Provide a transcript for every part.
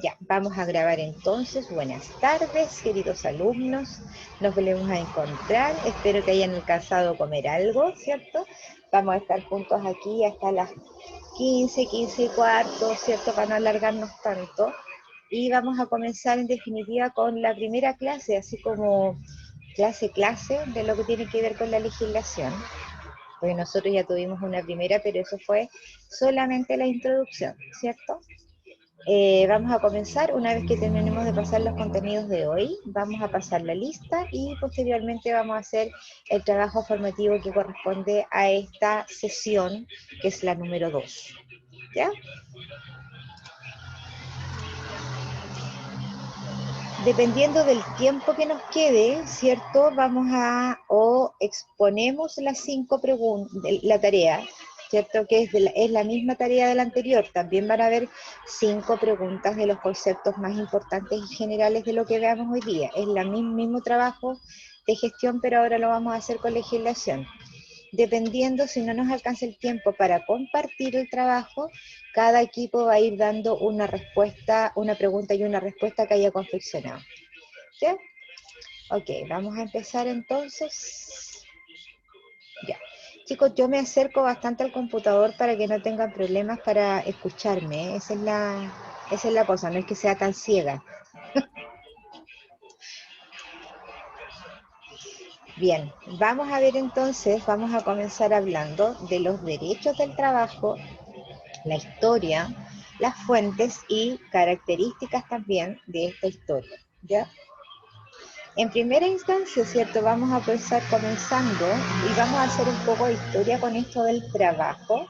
Ya, vamos a grabar entonces. Buenas tardes, queridos alumnos. Nos volvemos a encontrar. Espero que hayan alcanzado a comer algo, ¿cierto? Vamos a estar juntos aquí hasta las 15 y cuarto, ¿cierto? Para no alargarnos tanto. Y vamos a comenzar en definitiva con la primera clase, así como clase de lo que tiene que ver con la legislación. Porque nosotros ya tuvimos una primera, pero eso fue solamente la introducción, ¿cierto? Vamos a comenzar, una vez que terminemos de pasar los contenidos de hoy, vamos a pasar la lista y posteriormente vamos a hacer el trabajo formativo que corresponde a esta sesión, que es la número 2. ¿Ya? Dependiendo del tiempo que nos quede, ¿cierto? Vamos a, o exponemos las 5 preguntas, la tarea, ¿cierto? Que es la misma tarea de la anterior. También van a haber 5 preguntas de los conceptos más importantes y generales de lo que veamos hoy día. Es el mismo trabajo de gestión, pero ahora lo vamos a hacer con legislación. Dependiendo si no nos alcanza el tiempo para compartir el trabajo, cada equipo va a ir dando una respuesta, una pregunta y una respuesta que haya confeccionado. ¿Ya? Ok, vamos a empezar entonces. Ya. Chicos, yo me acerco bastante al computador para que no tengan problemas para escucharme. Esa es la cosa, no es que sea tan ciega. Bien, vamos a ver entonces, vamos a comenzar hablando de los derechos del trabajo, la historia, las fuentes y características también de esta historia, ¿ya? En primera instancia, ¿cierto? Vamos a empezar comenzando y vamos a hacer un poco de historia con esto del trabajo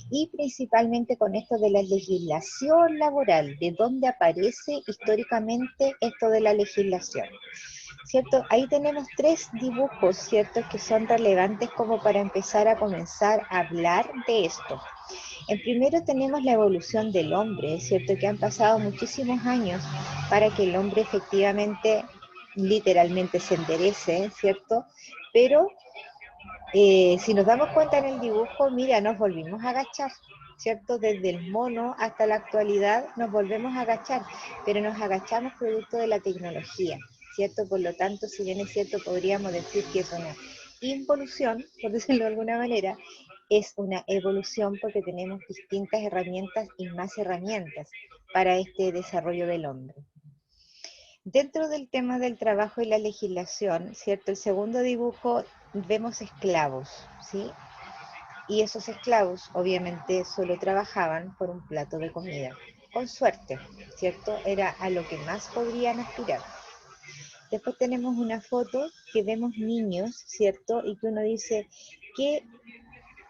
y principalmente con esto de la legislación laboral, de dónde aparece históricamente esto de la legislación. ¿Cierto? Ahí tenemos 3 dibujos, ¿cierto? Que son relevantes como para empezar a comenzar a hablar de esto. En primero tenemos la evolución del hombre, es cierto que han pasado muchísimos años para que el hombre efectivamente, literalmente se enderece, ¿cierto? Pero si nos damos cuenta en el dibujo, mira, nos volvimos a agachar, ¿cierto? Desde el mono hasta la actualidad nos volvemos a agachar, pero nos agachamos producto de la tecnología, ¿cierto? Por lo tanto, si bien es cierto, podríamos decir que es una involución, por decirlo de alguna manera, es una evolución porque tenemos distintas herramientas y más herramientas para este desarrollo del hombre. Dentro del tema del trabajo y la legislación, ¿cierto? El segundo dibujo vemos esclavos, ¿sí? Y esos esclavos obviamente solo trabajaban por un plato de comida. Con suerte, ¿cierto? Era a lo que más podrían aspirar. Después tenemos una foto que vemos niños, ¿cierto? Y que uno dice, ¿qué,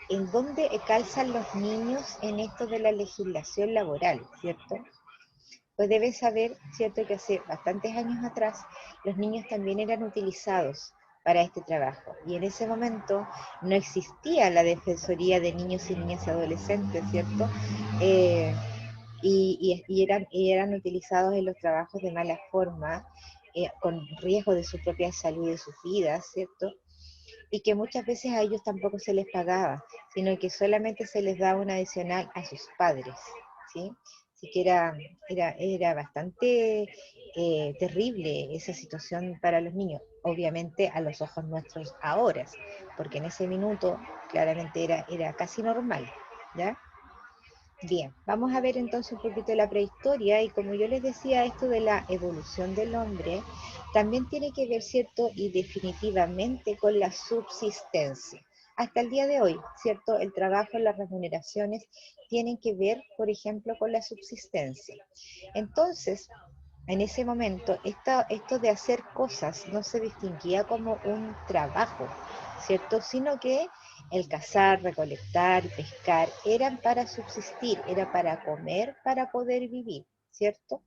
¿en dónde calzan los niños en esto de la legislación laboral, ¿cierto? Pues debes saber, ¿cierto?, que hace bastantes años atrás los niños también eran utilizados para este trabajo. Y en ese momento no existía la Defensoría de Niños y Niñas y Adolescentes, ¿cierto? Eh, y eran utilizados en los trabajos de mala forma, con riesgo de su propia salud y de sus vidas, ¿cierto? Y que muchas veces a ellos tampoco se les pagaba, sino que solamente se les daba un adicional a sus padres, ¿sí? Así que era bastante terrible esa situación para los niños, obviamente a los ojos nuestros ahora, porque en ese minuto claramente era casi normal, ¿ya? Bien, vamos a ver entonces un poquito de la prehistoria y como yo les decía, esto de la evolución del hombre también tiene que ver, ¿cierto? Y definitivamente con la subsistencia. Hasta el día de hoy, ¿cierto? El trabajo, las remuneraciones tienen que ver, por ejemplo, con la subsistencia. Entonces, en ese momento, esto de hacer cosas no se distinguía como un trabajo, ¿cierto? Sino que el cazar, recolectar, pescar, eran para subsistir, era para comer, para poder vivir, ¿cierto?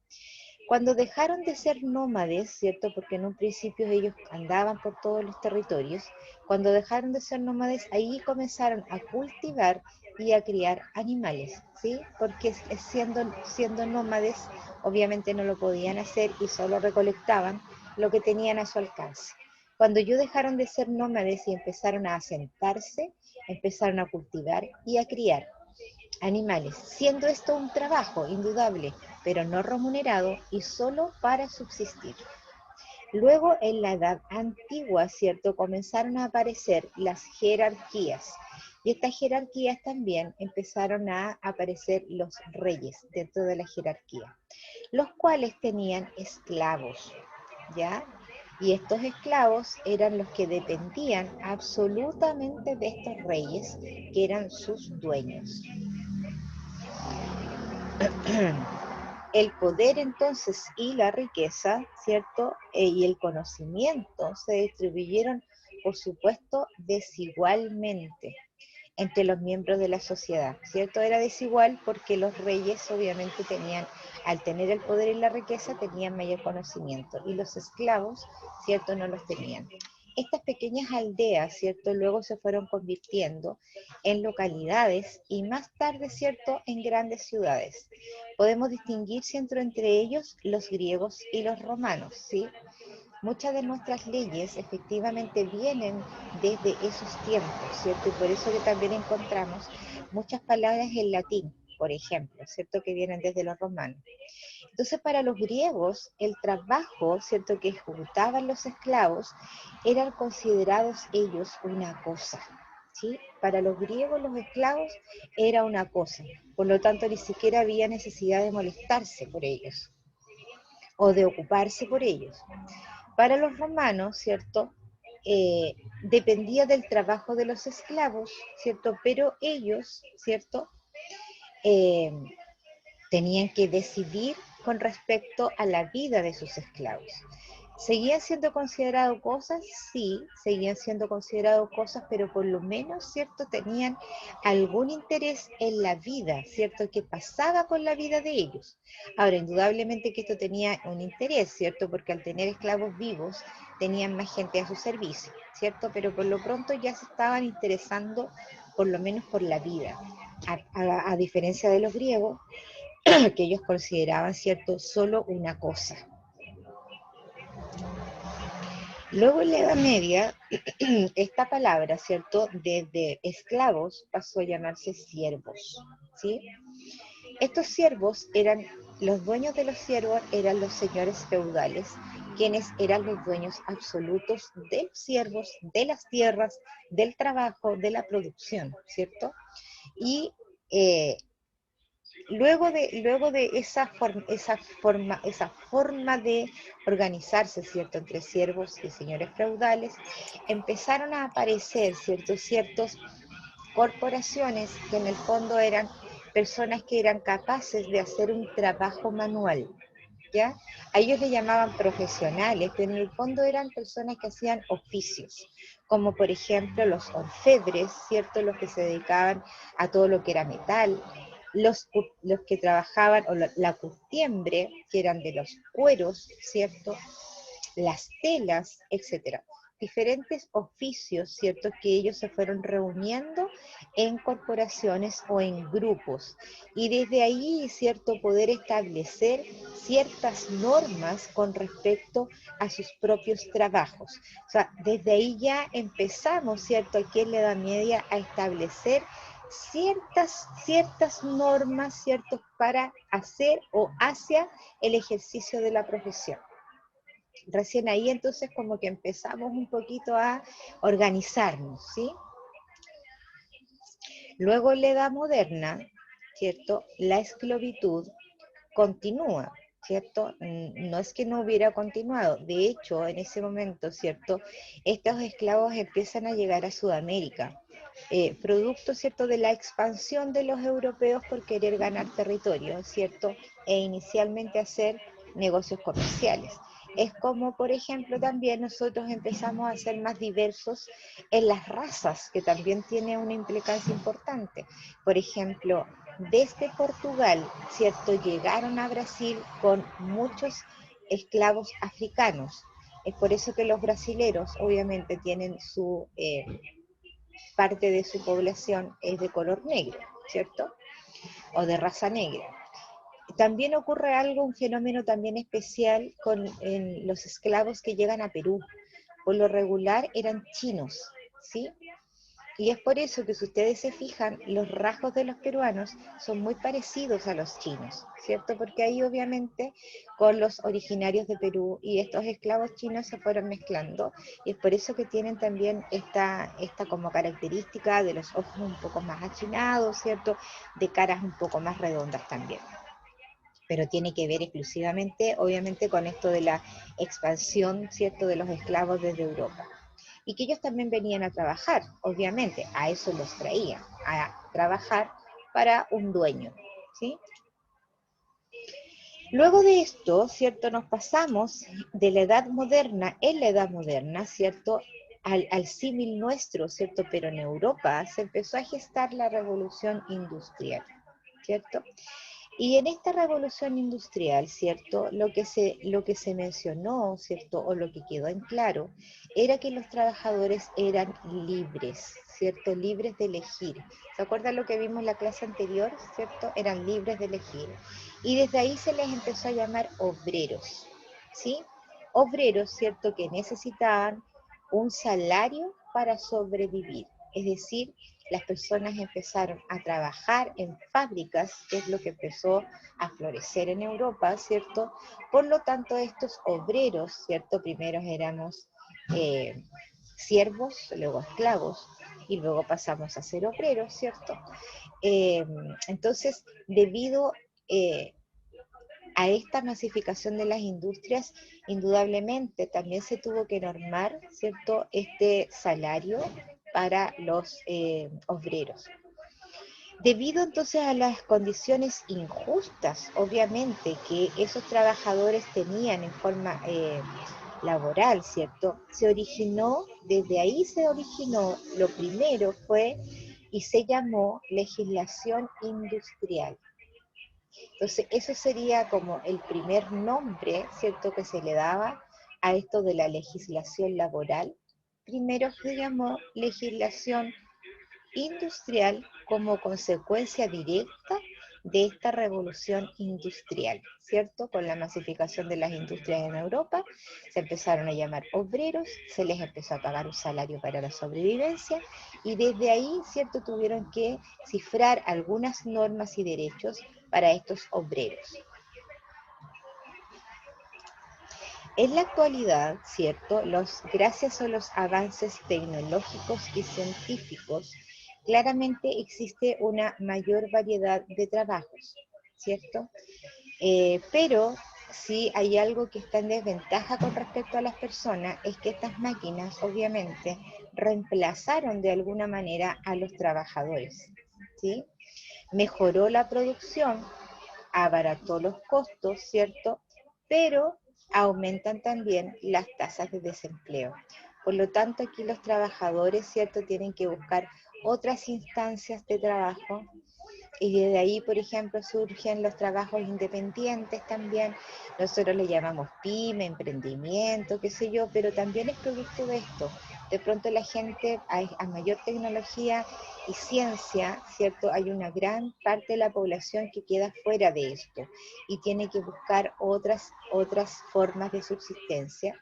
Cuando dejaron de ser nómades, ¿cierto? Porque en un principio ellos andaban por todos los territorios, cuando dejaron de ser nómades, ahí comenzaron a cultivar y a criar animales, ¿sí? Porque siendo nómades, obviamente no lo podían hacer y solo recolectaban lo que tenían a su alcance. Cuando ellos dejaron de ser nómades y empezaron a asentarse, empezaron a cultivar y a criar. animales, siendo esto un trabajo indudable, pero no remunerado y solo para subsistir. Luego, en la Edad Antigua, ¿cierto? Comenzaron a aparecer las jerarquías. Y estas jerarquías también empezaron a aparecer los reyes dentro de la jerarquía, los cuales tenían esclavos, ¿ya? Y estos esclavos eran los que dependían absolutamente de estos reyes, que eran sus dueños. El poder entonces y la riqueza, ¿cierto? Y el conocimiento se distribuyeron, por supuesto, desigualmente entre los miembros de la sociedad, ¿cierto? Era desigual porque los reyes obviamente tenían, al tener el poder y la riqueza, tenían mayor conocimiento y los esclavos, ¿cierto? No los tenían. Estas pequeñas aldeas, ¿cierto? Luego se fueron convirtiendo en localidades y más tarde, ¿cierto? En grandes ciudades. Podemos distinguir, ¿cierto? Entre ellos los griegos y los romanos, ¿sí? Muchas de nuestras leyes efectivamente vienen desde esos tiempos, ¿cierto? Y por eso que también encontramos muchas palabras en latín, por ejemplo, ¿cierto? Que vienen desde los romanos. Entonces, para los griegos, el trabajo, ¿cierto? Que ejecutaban los esclavos, eran considerados ellos una cosa, ¿sí? Para los griegos, los esclavos era una cosa. Por lo tanto, ni siquiera había necesidad de molestarse por ellos o de ocuparse por ellos. Para los romanos, ¿cierto? Dependía del trabajo de los esclavos, ¿cierto? Pero ellos, ¿cierto? Eh, Tenían que decidir con respecto a la vida de sus esclavos. ¿Seguían siendo considerados cosas? Sí, seguían siendo considerados cosas, pero por lo menos, ¿cierto? Tenían algún interés en la vida, ¿cierto? ¿Qué pasaba con la vida de ellos? Ahora, indudablemente que esto tenía un interés, ¿cierto? Porque al tener esclavos vivos, tenían más gente a su servicio, ¿cierto? Pero por lo pronto ya se estaban interesando, por lo menos por la vida. A diferencia de los griegos, que ellos consideraban, ¿cierto? Solo una cosa. Luego en la Edad Media, esta palabra, ¿cierto? Desde esclavos pasó a llamarse siervos, ¿sí? Estos siervos eran, los dueños de los siervos eran los señores feudales, quienes eran los dueños absolutos de los siervos, de las tierras, del trabajo, de la producción, ¿cierto? Y luego de esa forma de organizarse, ¿cierto?, entre siervos y señores feudales, empezaron a aparecer, ¿cierto?, ciertas corporaciones que en el fondo eran personas que eran capaces de hacer un trabajo manual, ¿ya? A ellos le llamaban profesionales, pero en el fondo eran personas que hacían oficios, como por ejemplo los orfebres, ¿cierto? Los que se dedicaban a todo lo que era metal, los que trabajaban, o la curtiembre, que eran de los cueros, ¿cierto? Las telas, etcétera. Diferentes oficios, ¿cierto? Que ellos se fueron reuniendo en corporaciones o en grupos. Y desde ahí, ¿cierto? Poder establecer ciertas normas con respecto a sus propios trabajos. O sea, desde ahí ya empezamos, ¿cierto? Aquí en la Edad Media a establecer ciertas normas, ¿cierto? Para hacer o hacia el ejercicio de la profesión. Recién ahí entonces como que empezamos un poquito a organizarnos, ¿sí? Luego en la Edad Moderna, ¿cierto? La esclavitud continúa, ¿cierto? No es que no hubiera continuado, de hecho, en ese momento, ¿cierto? Estos esclavos empiezan a llegar a Sudamérica, producto, ¿cierto?, de la expansión de los europeos por querer ganar territorio, ¿cierto? E inicialmente hacer negocios comerciales. Es como, por ejemplo, también nosotros empezamos a ser más diversos en las razas, que también tiene una implicancia importante. Por ejemplo, desde Portugal, ¿cierto? Llegaron a Brasil con muchos esclavos africanos. Es por eso que los brasileros obviamente tienen parte de su población es de color negro, ¿cierto? O de raza negra. También ocurre algo, un fenómeno también especial con los esclavos que llegan a Perú. Por lo regular eran chinos, ¿sí? Y es por eso que si ustedes se fijan, los rasgos de los peruanos son muy parecidos a los chinos, ¿cierto? Porque ahí obviamente con los originarios de Perú y estos esclavos chinos se fueron mezclando, y es por eso que tienen también esta como característica de los ojos un poco más achinados, ¿cierto? De caras un poco más redondas también. Pero tiene que ver exclusivamente, obviamente, con esto de la expansión, ¿cierto?, de los esclavos desde Europa. Y que ellos también venían a trabajar, obviamente, a eso los traían, a trabajar para un dueño, ¿sí? Luego de esto, ¿cierto?, nos pasamos de la edad moderna, en la edad moderna, ¿cierto?, al símil nuestro, ¿cierto?, pero en Europa se empezó a gestar la revolución industrial, ¿cierto? Y en esta revolución industrial, ¿cierto? Lo que se mencionó, ¿cierto? O lo que quedó en claro, era que los trabajadores eran libres, ¿cierto? Libres de elegir. ¿Se acuerdan lo que vimos en la clase anterior, ¿cierto? Eran libres de elegir. Y desde ahí se les empezó a llamar obreros, ¿sí? Obreros, ¿cierto? Que necesitaban un salario para sobrevivir. Es decir, las personas empezaron a trabajar en fábricas, que es lo que empezó a florecer en Europa, ¿cierto? Por lo tanto, estos obreros, ¿cierto? Primero éramos siervos, luego esclavos, y luego pasamos a ser obreros, ¿cierto? Entonces, debido a esta masificación de las industrias, indudablemente también se tuvo que normar, ¿cierto?, este salario para los obreros. Debido entonces a las condiciones injustas, obviamente, que esos trabajadores tenían en forma laboral, ¿cierto? Desde ahí se originó, lo primero fue y se llamó legislación industrial. Entonces, eso sería como el primer nombre, ¿cierto?, que se le daba a esto de la legislación laboral. Primero se llamó legislación industrial como consecuencia directa de esta revolución industrial, ¿cierto? Con la masificación de las industrias en Europa, se empezaron a llamar obreros, se les empezó a pagar un salario para la sobrevivencia y desde ahí, ¿cierto?, tuvieron que cifrar algunas normas y derechos para estos obreros. En la actualidad, ¿cierto?, gracias a los avances tecnológicos y científicos, claramente existe una mayor variedad de trabajos, ¿cierto? Pero sí hay algo que está en desventaja con respecto a las personas, es que estas máquinas obviamente reemplazaron de alguna manera a los trabajadores, ¿sí? Mejoró la producción, abarató los costos, ¿cierto? Pero aumentan también las tasas de desempleo. Por lo tanto, aquí los trabajadores, ¿cierto?, tienen que buscar otras instancias de trabajo y desde ahí, por ejemplo, surgen los trabajos independientes también. Nosotros le llamamos pyme, emprendimiento, qué sé yo, pero también es producto de esto. De pronto la gente, a mayor tecnología y ciencia, ¿cierto? Hay una gran parte de la población que queda fuera de esto y tiene que buscar otras formas de subsistencia.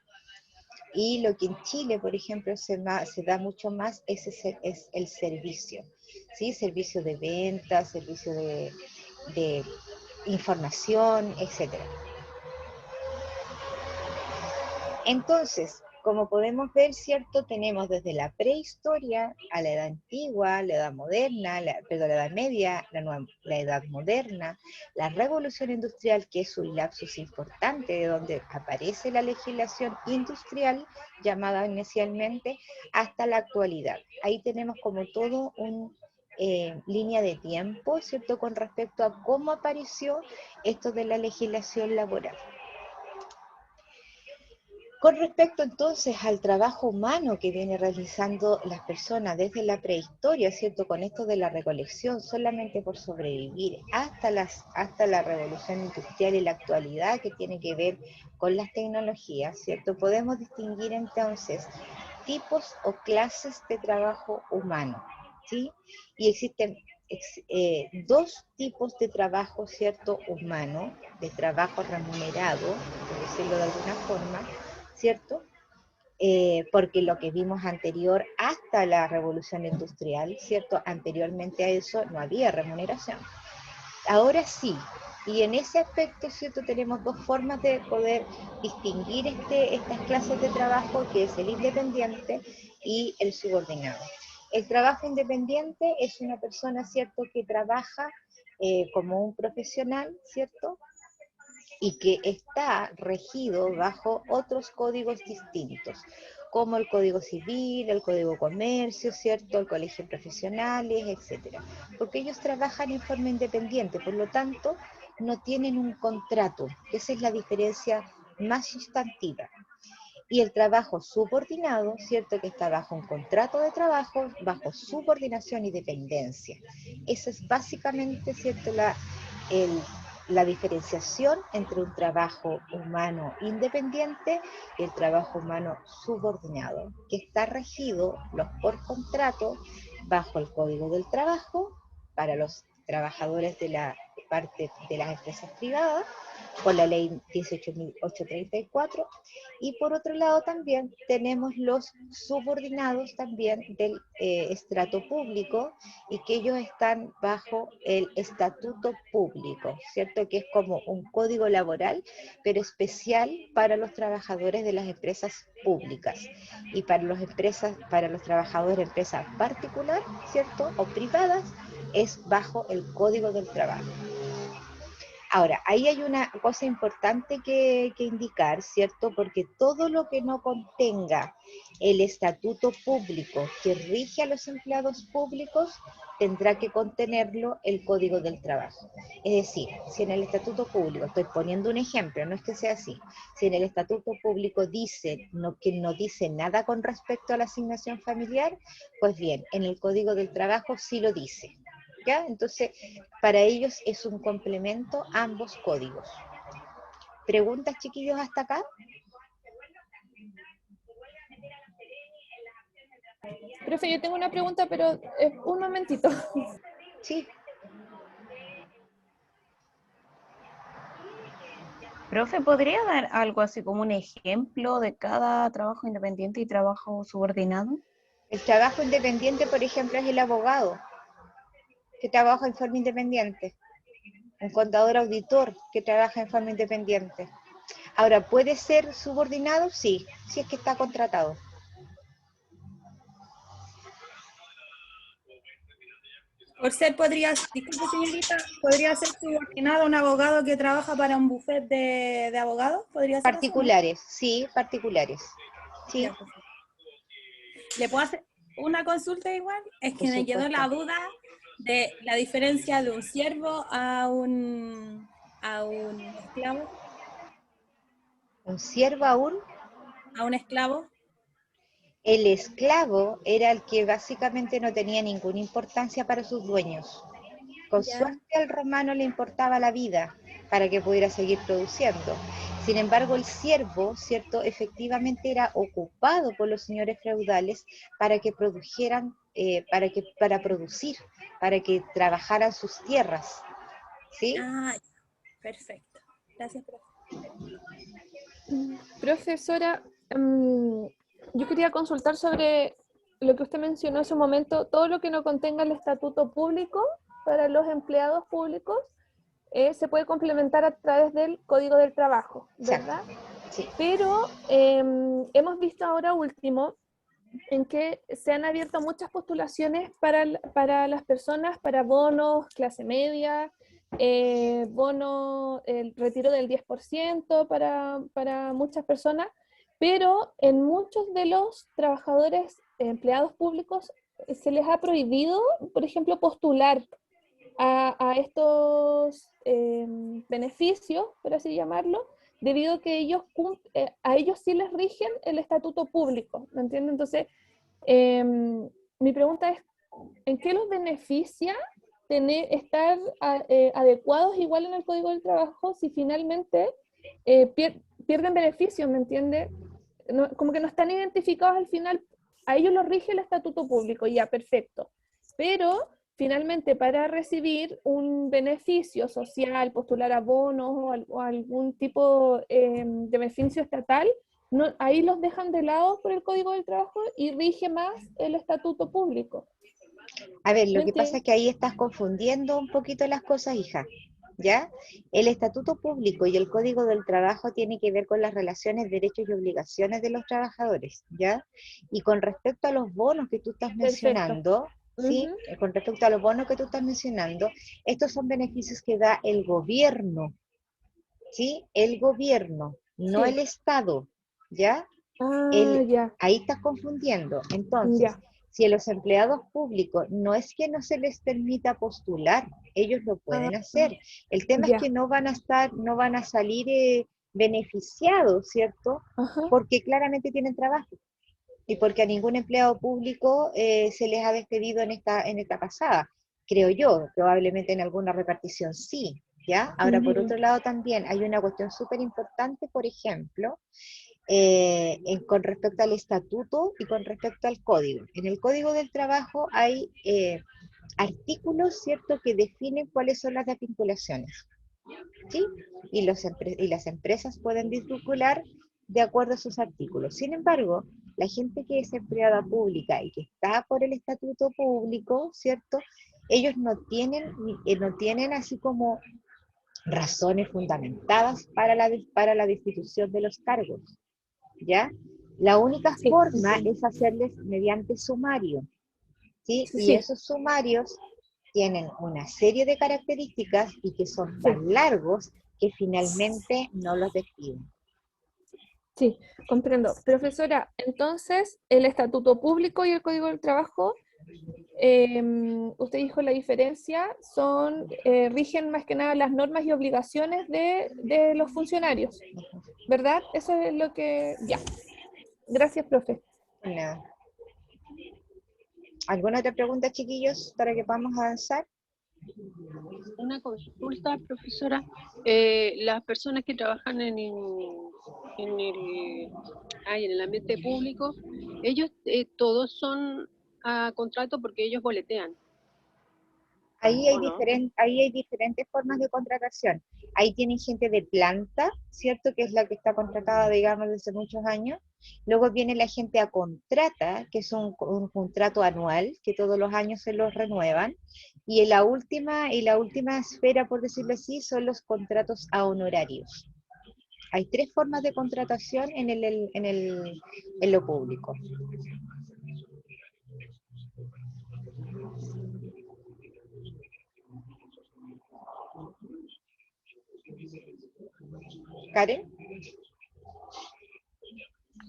Y lo que en Chile, por ejemplo, se da mucho más es el servicio, ¿sí? Servicio de venta, servicio de información, etcétera. Entonces, como podemos ver, ¿cierto? Tenemos desde la prehistoria a la edad antigua, la edad moderna, la edad media, la edad moderna, la revolución industrial, que es un lapsus importante de donde aparece la legislación industrial, llamada inicialmente, hasta la actualidad. Ahí tenemos como todo un línea de tiempo, ¿cierto? Con respecto a cómo apareció esto de la legislación laboral. Con respecto entonces al trabajo humano que viene realizando las personas desde la prehistoria, ¿cierto? Con esto de la recolección solamente por sobrevivir hasta la revolución industrial y la actualidad que tiene que ver con las tecnologías, ¿cierto? Podemos distinguir entonces tipos o clases de trabajo humano, ¿sí? Y existen dos tipos de trabajo, ¿cierto? Humano, de trabajo remunerado, por decirlo de alguna forma, ¿cierto? porque lo que vimos anterior hasta la revolución industrial, ¿cierto? Anteriormente a eso no había remuneración. Ahora sí, y en ese aspecto, ¿cierto? Tenemos dos formas de poder distinguir estas clases de trabajo, que es el independiente y el subordinado. El trabajo independiente es una persona, ¿cierto?, que trabaja como un profesional, ¿cierto?, y que está regido bajo otros códigos distintos, como el Código Civil, el Código de Comercio, ¿cierto?, el Colegio de Profesionales, etcétera, porque ellos trabajan en forma independiente, por lo tanto, no tienen un contrato. Esa es la diferencia más sustantiva. Y el trabajo subordinado, ¿cierto?, que está bajo un contrato de trabajo, bajo subordinación y dependencia. Esa es básicamente, ¿cierto?, el, la diferenciación entre un trabajo humano independiente y el trabajo humano subordinado, que está regido por contrato bajo el Código del Trabajo para los trabajadores de la parte de las empresas privadas, por la ley 18.834, y por otro lado también tenemos los subordinados también del estrato público, y que ellos están bajo el estatuto público, ¿cierto? Que es como un código laboral, pero especial para los trabajadores de las empresas públicas, y para para los trabajadores de empresas particulares, ¿cierto?, o privadas, es bajo el Código del Trabajo. Ahora, ahí hay una cosa importante que indicar, ¿cierto? Porque todo lo que no contenga el estatuto público que rige a los empleados públicos tendrá que contenerlo el Código del Trabajo. Es decir, si en el estatuto público, estoy poniendo un ejemplo, no es que sea así, si en el estatuto público dice que no dice nada con respecto a la asignación familiar, pues bien, en el Código del Trabajo sí lo dice. ¿Ya? Entonces, para ellos es un complemento ambos códigos. ¿Preguntas, chiquillos, hasta acá? Profe, yo tengo una pregunta, pero un momentito. Sí. Profe, ¿podría dar algo así como un ejemplo de cada trabajo independiente y trabajo subordinado? El trabajo independiente, por ejemplo, es el abogado, que trabaja en forma independiente. Un contador auditor que trabaja en forma independiente. Ahora, ¿puede ser subordinado? Sí, si es que está contratado. Por ser, disculpe señorita, podría ser subordinado a un abogado que trabaja para un bufete de abogados, ¿podría ser eso, no? Particulares, sí, particulares. Sí, Ya, perfecto. ¿Le puedo hacer una consulta igual? Es por que me quedó supuesto. la duda de la diferencia de un siervo a un esclavo. Un siervo aún. ¿A un esclavo? El esclavo era el que básicamente no tenía ninguna importancia para sus dueños. Con Ya. suerte al romano le importaba la vida para que pudiera seguir produciendo. Sin embargo, el siervo, ¿cierto?, efectivamente era ocupado por los señores feudales para que produjeran, para producir, para que trabajaran sus tierras. ¿Sí? Ah, perfecto. Gracias, profe. Profesora, yo quería consultar sobre lo que usted mencionó hace un momento, todo lo que no contenga el estatuto público para los empleados públicos se puede complementar a través del Código del Trabajo, Exacto. ¿verdad? Sí. Pero hemos visto ahora último en que se han abierto muchas postulaciones para las personas, para bonos, clase media, bono, el retiro del 10% para muchas personas, pero en muchos de los trabajadores, empleados públicos, se les ha prohibido, por ejemplo, postular a estos beneficios, por así llamarlo, debido a que a ellos sí les rigen el estatuto público, ¿me entienden? Entonces, mi pregunta es, ¿en qué los beneficia estar adecuados igual en el Código del Trabajo si finalmente pierden beneficios, ¿me entiende? No, como que no están identificados al final, a ellos los rige el estatuto público, ya, perfecto. Pero finalmente para recibir un beneficio social, postular a bonos o algún tipo de beneficio estatal, No, ahí los dejan de lado por el Código del Trabajo y rige más el estatuto público. A ver, lo ¿Me que pasa entiendes? es que ahí estás confundiendo un poquito las cosas, hija, ¿ya? El estatuto público y el Código del Trabajo tiene que ver con las relaciones, derechos y obligaciones de los trabajadores, ¿ya? Y con respecto a los bonos que tú estás Perfecto. mencionando, ¿sí? Ujú. Con respecto a los bonos que tú estás mencionando, estos son beneficios que da el gobierno, ¿sí? El gobierno, no el Sí. Estado, ¿ya? Ah, ya, Ahí estás confundiendo. Entonces, ya. si a los empleados públicos no es que no se les permita postular, ellos lo Ah, pueden hacer. El tema es que ya. no van a salir beneficiados, ¿cierto? Ajá. Porque claramente tienen trabajo y porque a ningún empleado público se les ha despedido en esta pasada. Creo yo, probablemente en alguna repartición sí, ¿ya? Ahora, por Ujú. otro lado, también hay una cuestión súper importante, por ejemplo, con respecto al estatuto y con respecto al código. En el Código del Trabajo hay artículos, ¿cierto?, que definen cuáles son las desvinculaciones, ¿sí? Y las empresas pueden desvincular de acuerdo a sus artículos. Sin embargo, la gente que es empleada pública y que está por el estatuto público, ¿cierto?, ellos no tienen así como razones fundamentadas para la destitución de los cargos, ¿ya? La única Sí, forma entiendo. es hacerles mediante sumario, ¿sí? Sí, Y sí, esos sumarios tienen una serie de características y que son sí, tan largos que finalmente no los despiden. sí, comprendo. Profesora, entonces, el estatuto público y el Código del Trabajo, usted dijo la diferencia, rigen más que nada las normas y obligaciones de los funcionarios, ¿verdad? Eso es lo que... Ya. Gracias, profe. Bueno, ¿alguna otra pregunta, chiquillos, para que podamos avanzar? Una consulta, profesora. Las personas que trabajan en en el ambiente público, ellos todos son a contrato porque ellos boletean, ¿o no? Ahí hay diferentes formas de contratación. Ahí tienen gente de planta, ¿cierto? Que es la que está contratada, digamos, desde muchos años. Luego viene la gente a contrata, que es un contrato anual, que todos los años se los renuevan. Y la última esfera, por decirlo así, son los contratos a honorarios. Hay tres formas de contratación en lo público. Karen,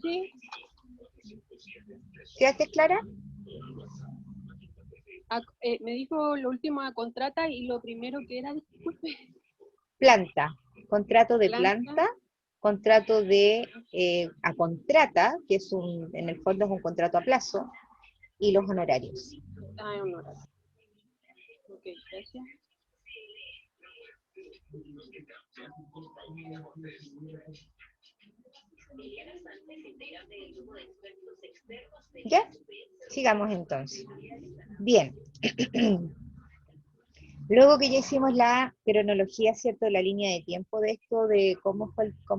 Sí, ¿quedaste clara? me dijo lo último a contrata y lo primero que era, disculpe, Planta, contrato de planta. planta, contrato de a contrata, que en el fondo es un contrato a plazo, y los honorarios. Ah, en honorario. Ok, gracias. ¿Ya? Sigamos entonces. Bien. Luego que ya hicimos la cronología, ¿cierto? La línea de tiempo de esto, de cómo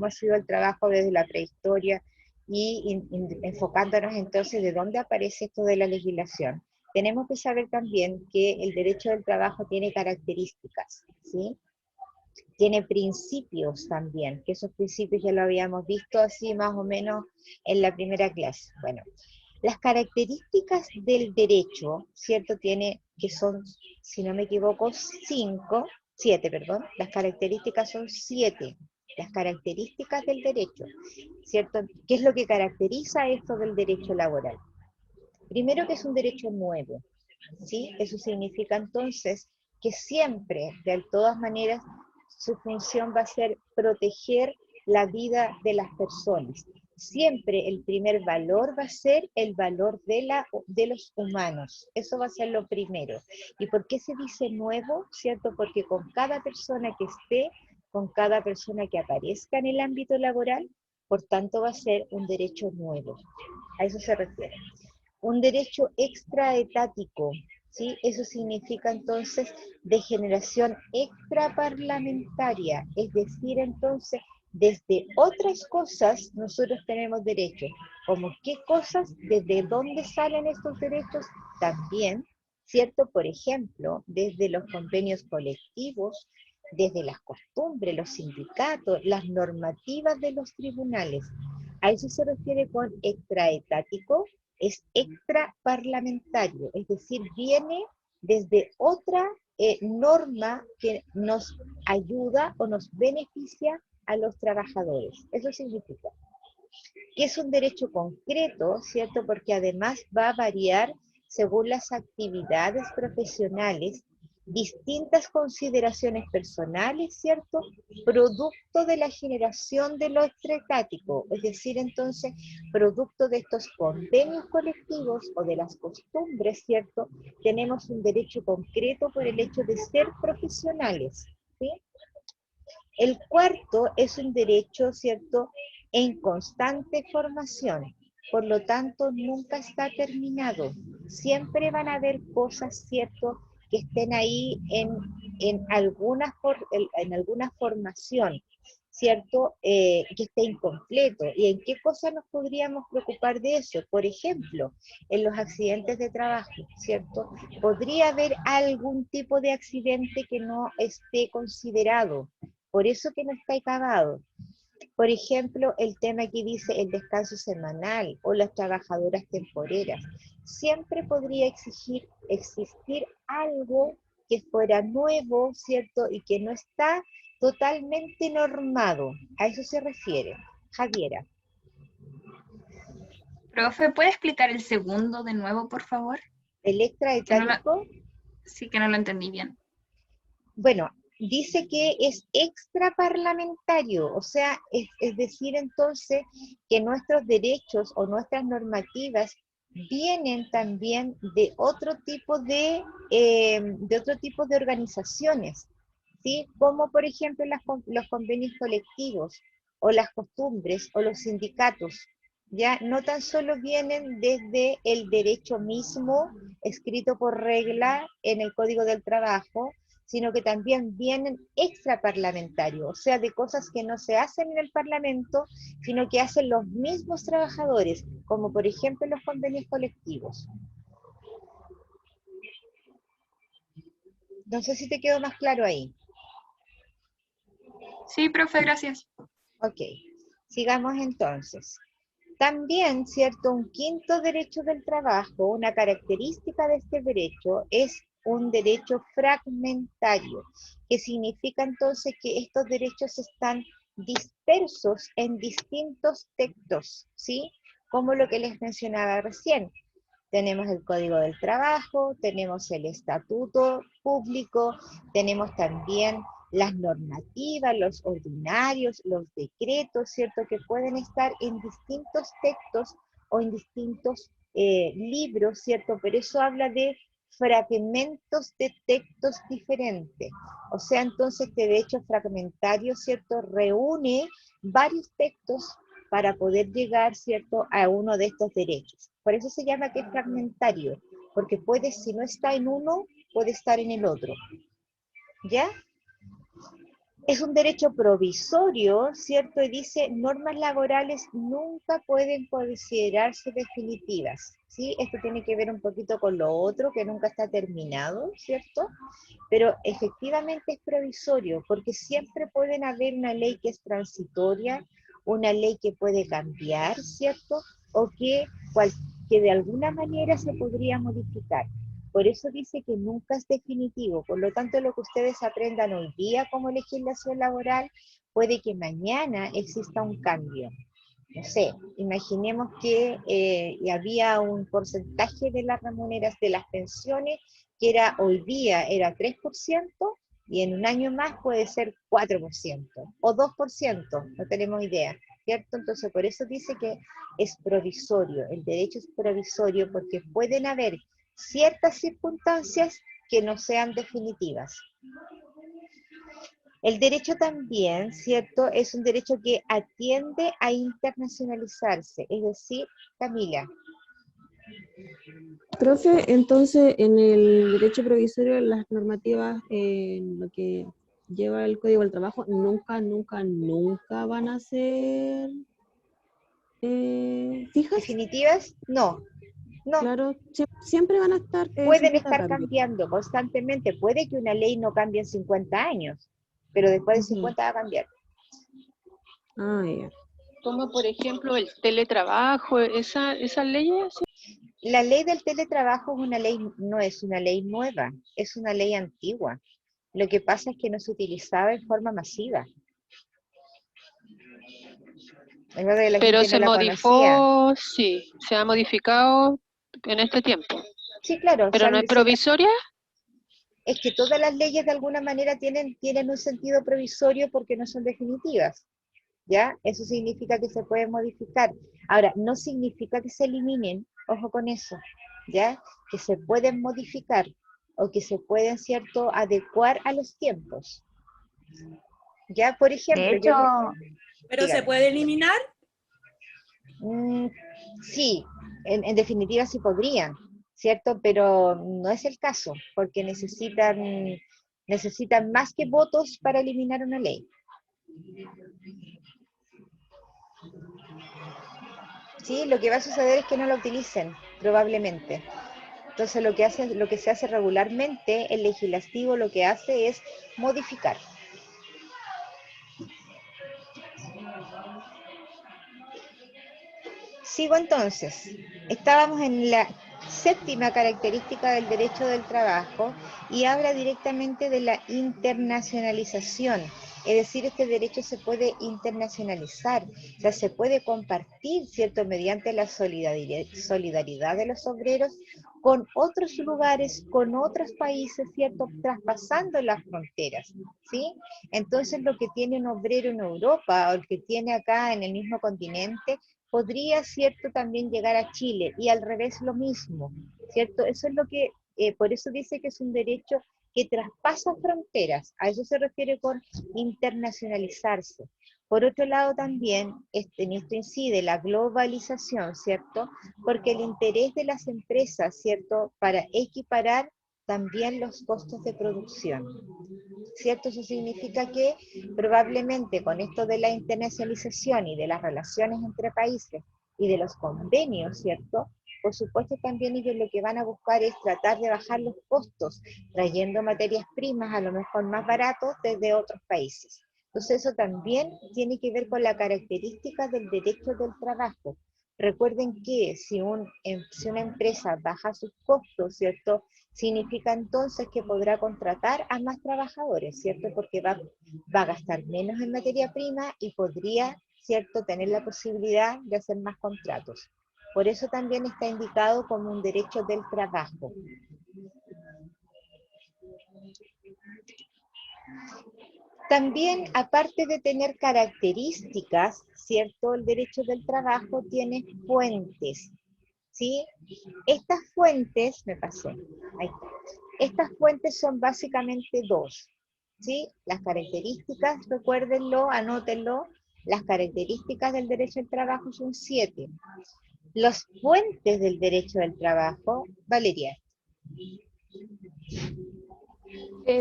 ha sido el trabajo desde la prehistoria y enfocándonos entonces de dónde aparece esto de la legislación. Tenemos que saber también que el derecho del trabajo tiene características, ¿sí? Tiene principios también, que esos principios ya lo habíamos visto así más o menos en la primera clase. Bueno, las características del derecho, ¿cierto? Tiene que son, si no me equivoco, siete, perdón. Las características son siete. Las características del derecho, ¿cierto? ¿Qué es lo que caracteriza esto del derecho laboral? Primero que es un derecho nuevo, ¿sí? Eso significa entonces que siempre, de todas maneras, su función va a ser proteger la vida de las personas. Siempre el primer valor va a ser el valor de los humanos. Eso va a ser lo primero. ¿Y por qué se dice nuevo? ¿Cierto? Porque con cada persona que esté, con cada persona que aparezca en el ámbito laboral, por tanto va a ser un derecho nuevo. A eso se refiere. Un derecho extraetático, ¿sí? Eso significa entonces de generación extraparlamentaria, es decir, entonces desde otras cosas nosotros tenemos derechos. ¿Como qué cosas? ¿Desde dónde salen estos derechos? También, ¿cierto? Por ejemplo, desde los convenios colectivos, desde las costumbres, los sindicatos, las normativas de los tribunales. A eso se refiere con extraetático, es extraparlamentario, es decir, viene desde otra norma que nos ayuda o nos beneficia a los trabajadores. Eso significa que es un derecho concreto, ¿cierto? Porque además va a variar según las actividades profesionales, distintas consideraciones personales, ¿cierto? Producto de la generación de lo extraetático, es decir, entonces, producto de estos convenios colectivos o de las costumbres, ¿cierto? Tenemos un derecho concreto por el hecho de ser profesionales, ¿sí? El cuarto es un derecho, ¿cierto?, en constante formación. Por lo tanto, nunca está terminado. Siempre van a haber cosas, ¿cierto?, que estén ahí en alguna formación, ¿cierto?, que esté incompleto. ¿Y en qué cosas nos podríamos preocupar de eso? Por ejemplo, en los accidentes de trabajo, ¿cierto? Podría haber algún tipo de accidente que no esté considerado. Por eso que no está acabado. Por ejemplo, el tema que dice el descanso semanal o las trabajadoras temporeras. Siempre podría existir algo que fuera nuevo, ¿cierto? Y que no está totalmente normado. A eso se refiere. Javiera. Profe, ¿puede explicar el segundo de nuevo, por favor? El extraetático. Sí, que no lo entendí bien. Bueno, dice que es extraparlamentario, o sea, es decir entonces que nuestros derechos o nuestras normativas vienen también de otro tipo de organizaciones, ¿sí? Como por ejemplo los convenios colectivos o las costumbres o los sindicatos. Ya no tan solo vienen desde el derecho mismo escrito por regla en el Código del Trabajo, sino que también vienen extraparlamentarios, o sea, de cosas que no se hacen en el Parlamento, sino que hacen los mismos trabajadores, como por ejemplo los convenios colectivos. No sé si te quedó más claro ahí. Sí, profe, gracias. Ok, sigamos entonces. También, ¿cierto? Un quinto derecho del trabajo, una característica de este derecho es un derecho fragmentario, que significa entonces que estos derechos están dispersos en distintos textos, ¿sí? Como lo que les mencionaba recién. Tenemos el Código del Trabajo, tenemos el Estatuto Público, tenemos también las normativas, los ordinarios, los decretos, ¿cierto? Que pueden estar en distintos textos o en distintos libros, ¿cierto? Pero eso habla de fragmentos de textos diferentes. O sea, entonces este derecho fragmentario, ¿cierto? Reúne varios textos para poder llegar, ¿cierto?, a uno de estos derechos. Por eso se llama que es fragmentario, porque puede, si no está en uno, puede estar en el otro. ¿Ya? Es un derecho provisorio, ¿cierto? Y dice, normas laborales nunca pueden considerarse definitivas, ¿sí? Esto tiene que ver un poquito con lo otro, que nunca está terminado, ¿cierto? Pero efectivamente es provisorio, porque siempre pueden haber una ley que es transitoria, una ley que puede cambiar, ¿cierto? O que de alguna manera se podría modificar. Por eso dice que nunca es definitivo. Por lo tanto, lo que ustedes aprendan hoy día como legislación laboral, puede que mañana exista un cambio. No sé, imaginemos que había un porcentaje de las remuneraciones de las pensiones que hoy día era 3%, y en un año más puede ser 4% o 2%, no tenemos idea, ¿cierto? Entonces, por eso dice que es provisorio, el derecho es provisorio porque pueden haber ciertas circunstancias que no sean definitivas. El derecho también, ¿cierto? Es un derecho que atiende a internacionalizarse, es decir, Camila. Profe, entonces en el derecho provisorio las normativas, lo que lleva el Código del Trabajo, nunca, nunca, nunca van a ser fijas. ¿Definitivas? No, no. Claro, siempre van a estar Pueden sujetas a estar cambio. cambiando constantemente. Puede que una ley no cambie en 50 años, pero después de 50 va a cambiar. Ah, ya. Como por ejemplo el teletrabajo, esas leyes. La ley del teletrabajo es una ley, no es una ley nueva, es una ley antigua. Lo que pasa es que no se utilizaba en forma masiva. Es verdad que la Pero gente se no la conocía. modificó, sí, se ha modificado en este tiempo. Sí, claro, Pero no es provisoria. es que todas las leyes de alguna manera tienen un sentido provisorio porque no son definitivas. ¿Ya? Eso significa que se pueden modificar. Ahora, no significa que se eliminen, ojo con eso, ¿ya? Que se pueden modificar o que se pueden, ¿cierto?, adecuar a los tiempos. ¿Ya? Por ejemplo, De hecho, ¿Pero se dígame. puede eliminar? Sí, en definitiva sí podrían, ¿cierto? Pero no es el caso, porque necesitan más que votos para eliminar una ley. Sí, lo que va a suceder es que no la utilicen, probablemente. Entonces lo que se hace regularmente, el legislativo lo que hace es modificar. Sigo entonces. Estábamos en la séptima característica del derecho del trabajo y habla directamente de la internacionalización. Es decir, este derecho se puede internacionalizar, o sea, se puede compartir, ¿cierto?, mediante la solidaridad de los obreros con otros lugares, con otros países, ¿cierto?, traspasando las fronteras, ¿sí? Entonces, lo que tiene un obrero en Europa o el que tiene acá en el mismo continente, podría, ¿cierto?, también llegar a Chile, y al revés lo mismo, ¿cierto? Eso es lo que, por eso dice que es un derecho que traspasa fronteras, a eso se refiere con internacionalizarse. Por otro lado también, en esto incide la globalización, ¿cierto? Porque el interés de las empresas, ¿cierto?, para equiparar también los costos de producción, ¿cierto? Eso significa que probablemente con esto de la internacionalización y de las relaciones entre países y de los convenios, ¿cierto? Por supuesto también ellos lo que van a buscar es tratar de bajar los costos, trayendo materias primas a lo mejor más baratos desde otros países. Entonces eso también tiene que ver con la característica del derecho del trabajo. Recuerden que si una empresa baja sus costos, ¿cierto?, significa entonces que podrá contratar a más trabajadores, ¿cierto? Porque va a gastar menos en materia prima y podría, ¿cierto?, tener la posibilidad de hacer más contratos. Por eso también está indicado como un derecho del trabajo. También, aparte de tener características, ¿cierto?, el derecho del trabajo tiene fuentes, ¿sí? Estas fuentes, ahí está. Estas fuentes son básicamente dos, ¿sí? Las características, recuérdenlo, anótenlo, las características del derecho al trabajo son 7. Las fuentes del derecho del trabajo, Valeria.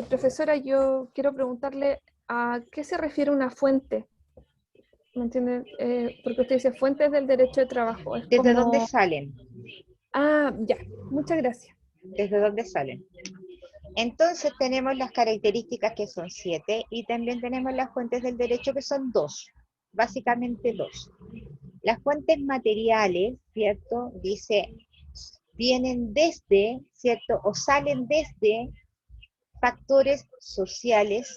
Profesora, yo quiero preguntarle a qué se refiere una fuente. ¿Me entienden? Porque usted dice fuentes del derecho de trabajo. Es ¿Desde como... dónde salen? Ah, ya. Muchas gracias. ¿Desde dónde salen? Entonces tenemos las características que son 7 y también tenemos las fuentes del derecho que son 2, básicamente 2. Las fuentes materiales, ¿cierto? Dice, vienen desde, ¿cierto? O salen desde factores sociales,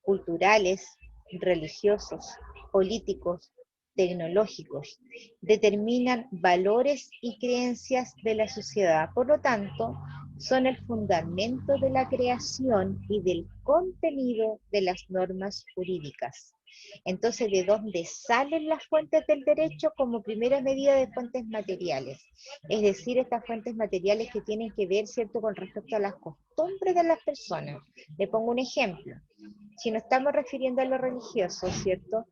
culturales, religiosos, políticos, tecnológicos, determinan valores y creencias de la sociedad. Por lo tanto, son el fundamento de la creación y del contenido de las normas jurídicas. Entonces, ¿de dónde salen las fuentes del derecho? Como primera medida de fuentes materiales. Es decir, estas fuentes materiales que tienen que ver, ¿cierto?, con respecto a las costumbres de las personas. Le pongo un ejemplo. Si nos estamos refiriendo a lo religioso, ¿cierto?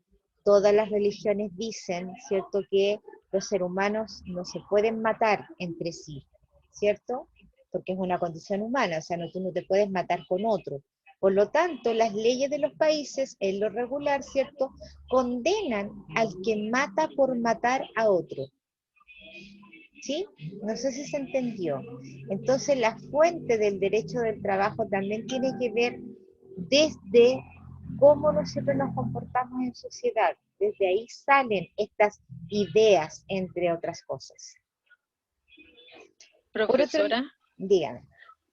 Todas las religiones dicen, ¿cierto?, que los seres humanos no se pueden matar entre sí, ¿cierto? Porque es una condición humana, o sea, tú no te puedes matar con otro. Por lo tanto, las leyes de los países, en lo regular, ¿cierto?, condenan al que mata por matar a otro. ¿Sí? No sé si se entendió. Entonces, la fuente del derecho del trabajo también tiene que ver desde cómo nosotros nos comportamos en sociedad. Desde ahí salen estas ideas, entre otras cosas. Por otro, Profesora, dígame.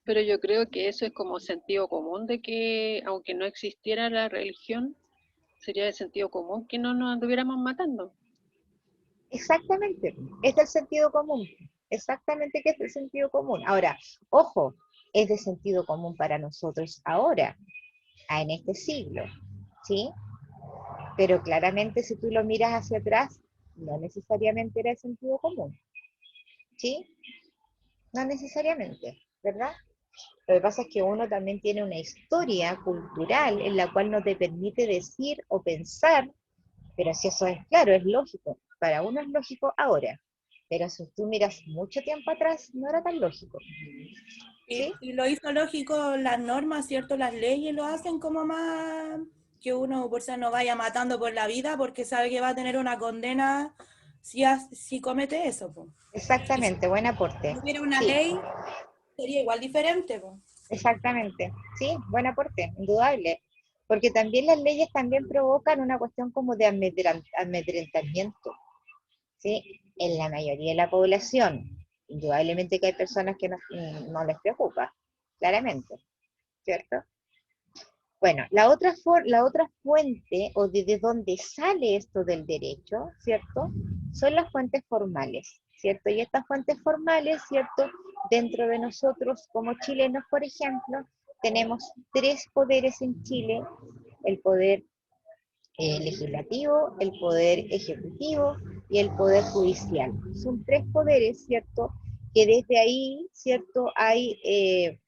pero yo creo que eso es como sentido común de que, aunque no existiera la religión, sería de sentido común que no nos anduviéramos matando. Exactamente, es del sentido común. Exactamente que es del sentido común. Ahora, ojo, es de sentido común para nosotros ahora, en este siglo, ¿sí? Pero claramente si tú lo miras hacia atrás, no necesariamente era el sentido común, ¿sí? No necesariamente, ¿verdad? Lo que pasa es que uno también tiene una historia cultural en la cual no te permite decir o pensar, pero si eso es claro, es lógico. Para uno es lógico ahora, pero si tú miras mucho tiempo atrás, no era tan lógico. ¿Sí? Y lo hizo lógico las normas, ¿cierto? Las leyes lo hacen como más que uno por ser no vaya matando por la vida porque sabe que va a tener una condena si comete eso. Po. Exactamente, buen Si aporte. hubiera una Sí, ley, sería igual diferente. Po. exactamente. Sí, buen aporte, indudable. Porque también las leyes también provocan una cuestión como de amedrentamiento, ¿sí? En la mayoría de la población. Indudablemente que hay personas que no les preocupa, claramente, ¿cierto? Bueno, la otra fuente, o desde donde sale esto del derecho, ¿cierto? Son las fuentes formales, ¿cierto? Y estas fuentes formales, ¿cierto? Dentro de nosotros, como chilenos, por ejemplo, tenemos tres poderes en Chile: el poder legislativo, el poder ejecutivo y el poder judicial. Son tres poderes, ¿cierto? Que desde ahí, ¿cierto? Hay,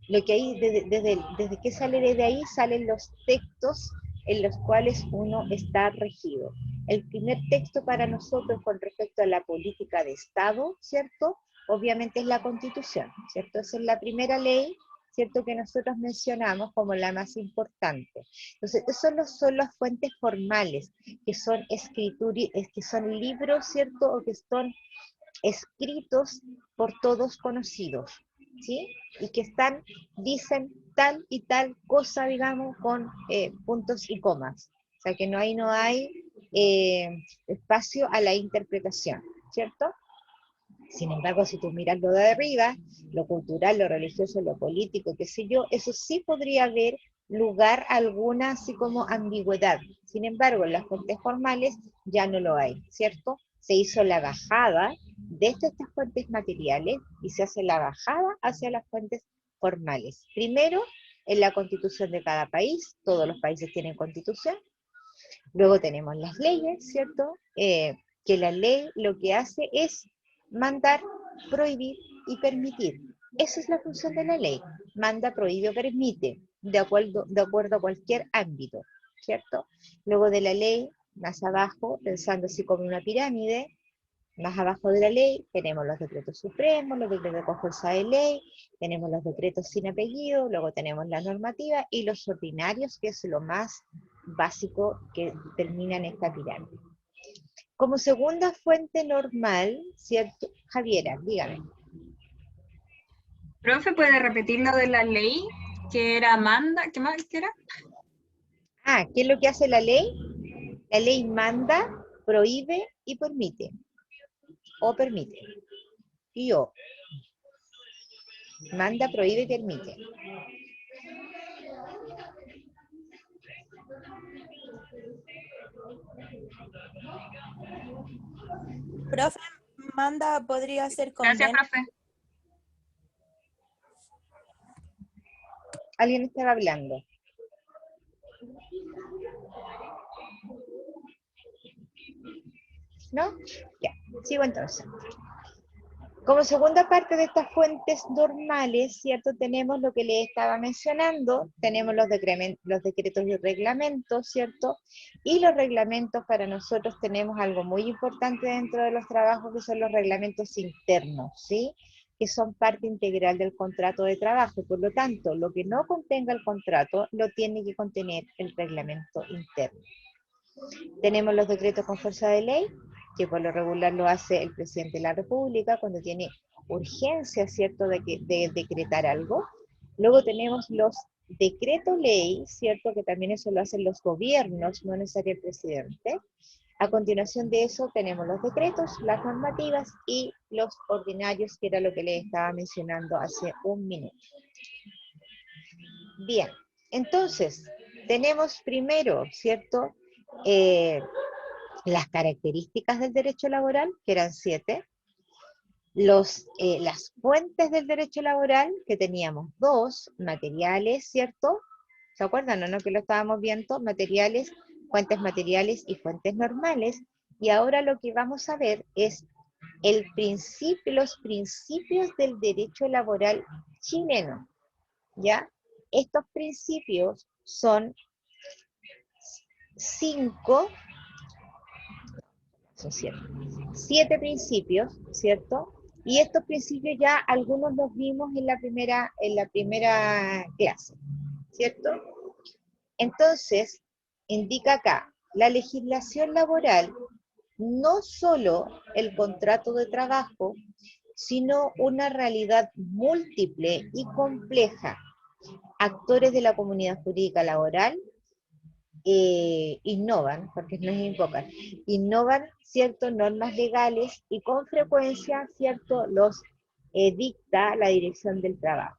lo que hay, desde que sale desde ahí, salen los textos en los cuales uno está regido. El primer texto para nosotros con respecto a la política de Estado, ¿cierto? Obviamente es la Constitución, ¿cierto? Esa es la primera ley, ¿cierto? Que nosotros mencionamos como la más importante. Entonces, esos son las fuentes formales, que son que son libros, ¿cierto? O que son escritos por todos conocidos, ¿sí? Y que dicen tal y tal cosa, digamos, con puntos y comas. O sea, que no hay espacio a la interpretación, ¿cierto? Sin embargo, si tú miras lo de arriba, lo cultural, lo religioso, lo político, qué sé yo, eso sí podría haber lugar a alguna así como ambigüedad. Sin embargo, en las fuentes formales ya no lo hay, ¿cierto? Se hizo la bajada desde estas fuentes materiales y se hace la bajada hacia las fuentes formales. Primero, en la constitución de cada país, todos los países tienen constitución. Luego tenemos las leyes, ¿cierto? Que la ley lo que hace es mandar, prohibir y permitir. Esa es la función de la ley. Manda, prohíbe o permite, de acuerdo a cualquier ámbito, ¿cierto? Luego de la ley, más abajo, pensando así como una pirámide, más abajo de la ley tenemos los decretos supremos, los decretos con fuerza de ley, tenemos los decretos sin apellido, luego tenemos la normativa y los ordinarios, que es lo más básico que termina en esta pirámide. Como segunda fuente normal, ¿cierto? Javiera, dígame. Profe, ¿puede repetir lo de la ley? Que era manda, ¿qué más que era? ¿Qué es lo que hace la ley? La ley manda, prohíbe y permite. O permite. Y o. Manda, prohíbe y permite. Profe, manda podría ser Gracias, condena. profe. Alguien estaba hablando. ¿No? Ya, sigo entonces. Como segunda parte de estas fuentes normales, ¿cierto? Tenemos lo que les estaba mencionando, tenemos los decretos y reglamentos, ¿cierto? Y los reglamentos, para nosotros tenemos algo muy importante dentro de los trabajos, que son los reglamentos internos, ¿sí? que son parte integral del contrato de trabajo. Por lo tanto, lo que no contenga el contrato lo tiene que contener el reglamento interno. Tenemos los decretos con fuerza de ley, que por lo regular lo hace el presidente de la República cuando tiene urgencia, ¿cierto?, de decretar algo. Luego tenemos los decretos ley, ¿cierto?, que también eso lo hacen los gobiernos, no necesariamente el presidente. A continuación de eso tenemos los decretos, las normativas y los ordinarios, que era lo que les estaba mencionando hace un minuto. Bien, entonces, tenemos primero, ¿cierto?, las características del derecho laboral, que eran 7, las fuentes del derecho laboral, que teníamos 2, materiales, ¿cierto? ¿Se acuerdan o no que lo estábamos viendo? Materiales, fuentes materiales y fuentes normales. Y ahora lo que vamos a ver es los principios del derecho laboral chileno, ¿ya? Estos principios son 7 principios, ¿cierto? Y estos principios ya algunos los vimos en la primera clase, ¿cierto? Entonces, indica acá, la legislación laboral, no solo el contrato de trabajo, sino una realidad múltiple y compleja. Actores de la comunidad jurídica laboral innovan, porque no es invocan, innovan, ¿cierto?, normas legales y con frecuencia, ¿cierto?, los dicta la Dirección del Trabajo.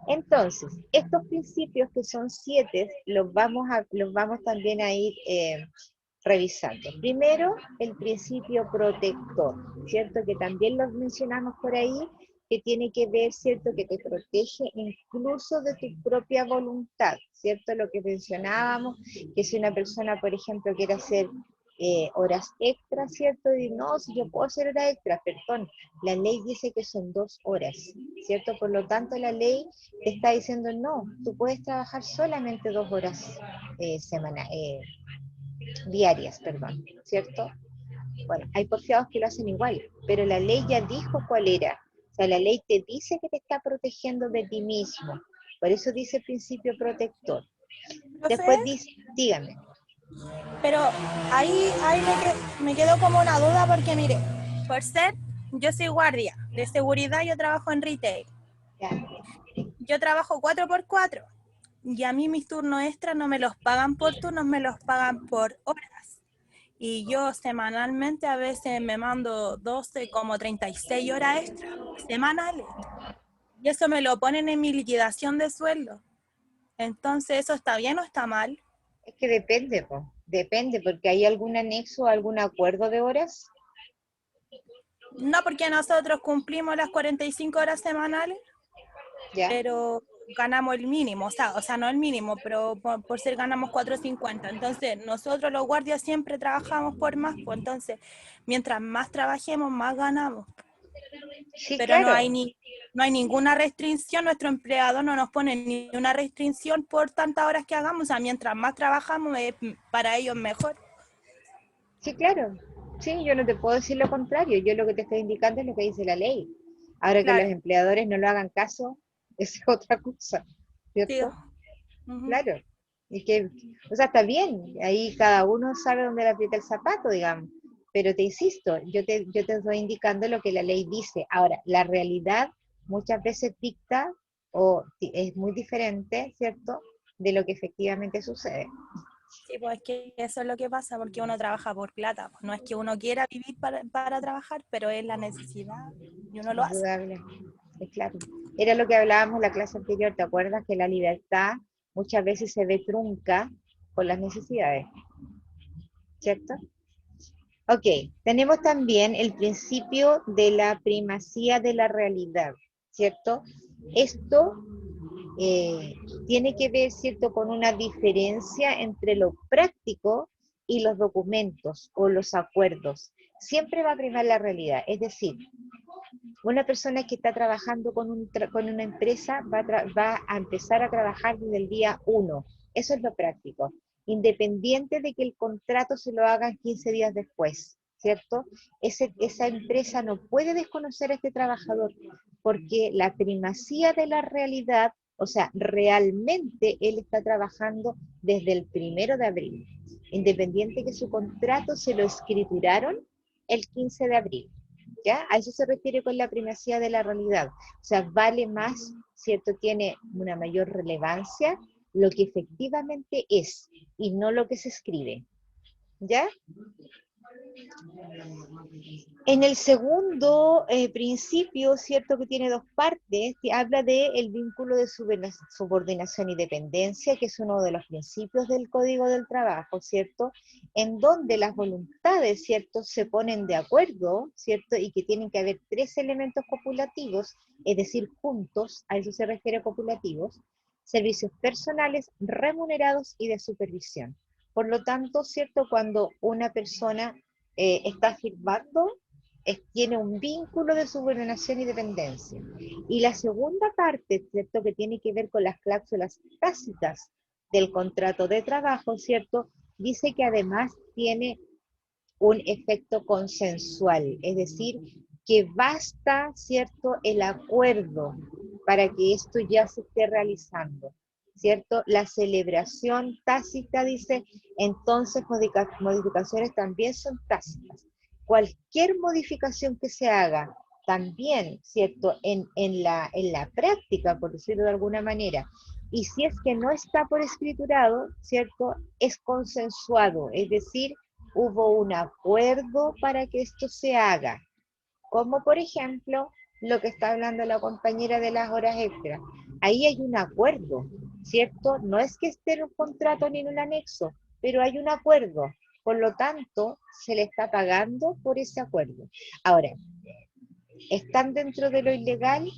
Entonces, estos principios que son 7, los vamos también a ir revisando. Primero, el principio protector, ¿cierto?, que también los mencionamos por ahí, que tiene que ver, ¿cierto?, que te protege incluso de tu propia voluntad, ¿cierto? Lo que mencionábamos, que si una persona, por ejemplo, quiere hacer horas extras, ¿cierto? Y no, si yo puedo hacer horas extras, perdón, la ley dice que son 2 horas, ¿cierto? Por lo tanto, la ley te está diciendo, no, tú puedes trabajar solamente 2 horas diarias, perdón, ¿cierto? Bueno, hay porfiados que lo hacen igual, pero la ley ya dijo cuál era. O sea, la ley te dice que te está protegiendo de ti mismo. Por eso dice principio protector. Profe, Después dice, dígame. pero ahí me quedó como una duda porque mire, por ser, yo soy guardia de seguridad, yo trabajo en retail. Ya. Yo trabajo 4x4 y a mí mis turnos extras no me los pagan por turnos, me los pagan por horas. Y yo semanalmente a veces me mando 12, como 36 horas extras semanales. Y eso me lo ponen en mi liquidación de sueldo. Entonces, ¿eso está bien o está mal? Es que depende, po. Depende, porque hay algún anexo, algún acuerdo de horas. No, porque nosotros cumplimos las 45 horas semanales, Ya. pero ganamos el mínimo, o sea, no el mínimo, pero por ser ganamos 4.50. Entonces, nosotros los guardias siempre trabajamos por más, pues entonces, mientras más trabajemos, más ganamos. Sí, Pero claro. no hay ninguna restricción, nuestro empleador no nos pone ni una restricción por tantas horas que hagamos, o sea, mientras más trabajamos, para ellos mejor. Sí, claro. Sí, yo no te puedo decir lo contrario. Yo lo que te estoy indicando es lo que dice la ley. Ahora que los Claro, empleadores no lo hagan caso, es otra cosa, sí. ¿cierto? Uh-huh. Claro. Y que, o sea, está bien, ahí cada uno sabe dónde le aprieta el zapato, digamos. Pero te insisto, yo te estoy indicando lo que la ley dice. Ahora, la realidad muchas veces dicta o es muy diferente, ¿cierto?, de lo que efectivamente sucede. Sí, pues es que eso es lo que pasa, porque uno trabaja por plata. No es que uno quiera vivir para trabajar, pero es la necesidad y uno lo hace. Indudable, es claro. Era lo que hablábamos en la clase anterior, ¿te acuerdas? Que la libertad muchas veces se ve trunca por las necesidades, ¿cierto? Ok, tenemos también el principio de la primacía de la realidad, ¿cierto? Esto tiene que ver, ¿cierto?, con una diferencia entre lo práctico y los documentos o los acuerdos. Siempre va a primar la realidad, es decir, una persona que está trabajando con una empresa va a empezar a trabajar desde el día 1. Eso es lo práctico, independiente de que el contrato se lo hagan 15 días después. ¿cierto? Esa empresa no puede desconocer a este trabajador porque la primacía de la realidad, o sea, realmente él está trabajando desde el 1 de abril, independiente que su contrato se lo escrituraron el 15 de abril. ¿Ya? A eso se refiere con la primacía de la realidad. O sea, vale más, ¿cierto? Tiene una mayor relevancia lo que efectivamente es y no lo que se escribe. ¿Ya? En el segundo principio, cierto que tiene dos partes, que habla del vínculo de subordinación y dependencia, que es uno de los principios del Código del Trabajo, ¿cierto? En donde las voluntades, ¿cierto?, se ponen de acuerdo, ¿cierto? Y que tienen que haber 3 elementos copulativos, es decir, juntos, a eso se refiere copulativos, servicios personales, remunerados y de supervisión. Por lo tanto, ¿cierto?, cuando una persona está firmando, tiene un vínculo de subordinación y dependencia. Y la segunda parte, ¿cierto?, que tiene que ver con las cláusulas tácitas del contrato de trabajo, ¿cierto?, dice que además tiene un efecto consensual, es decir, que basta, ¿cierto?, el acuerdo para que esto ya se esté realizando, ¿cierto? La celebración tácita, dice, entonces modificaciones también son tácitas. Cualquier modificación que se haga también, ¿cierto?, en la práctica, por decirlo de alguna manera, y si es que no está por escriturado, ¿cierto?, es consensuado, es decir, hubo un acuerdo para que esto se haga, como por ejemplo lo que está hablando la compañera de las horas extras. Ahí hay un acuerdo, ¿cierto? No es que esté en un contrato ni en un anexo, pero hay un acuerdo, por lo tanto se le está pagando por ese acuerdo. Ahora, ¿están dentro de lo ilegal?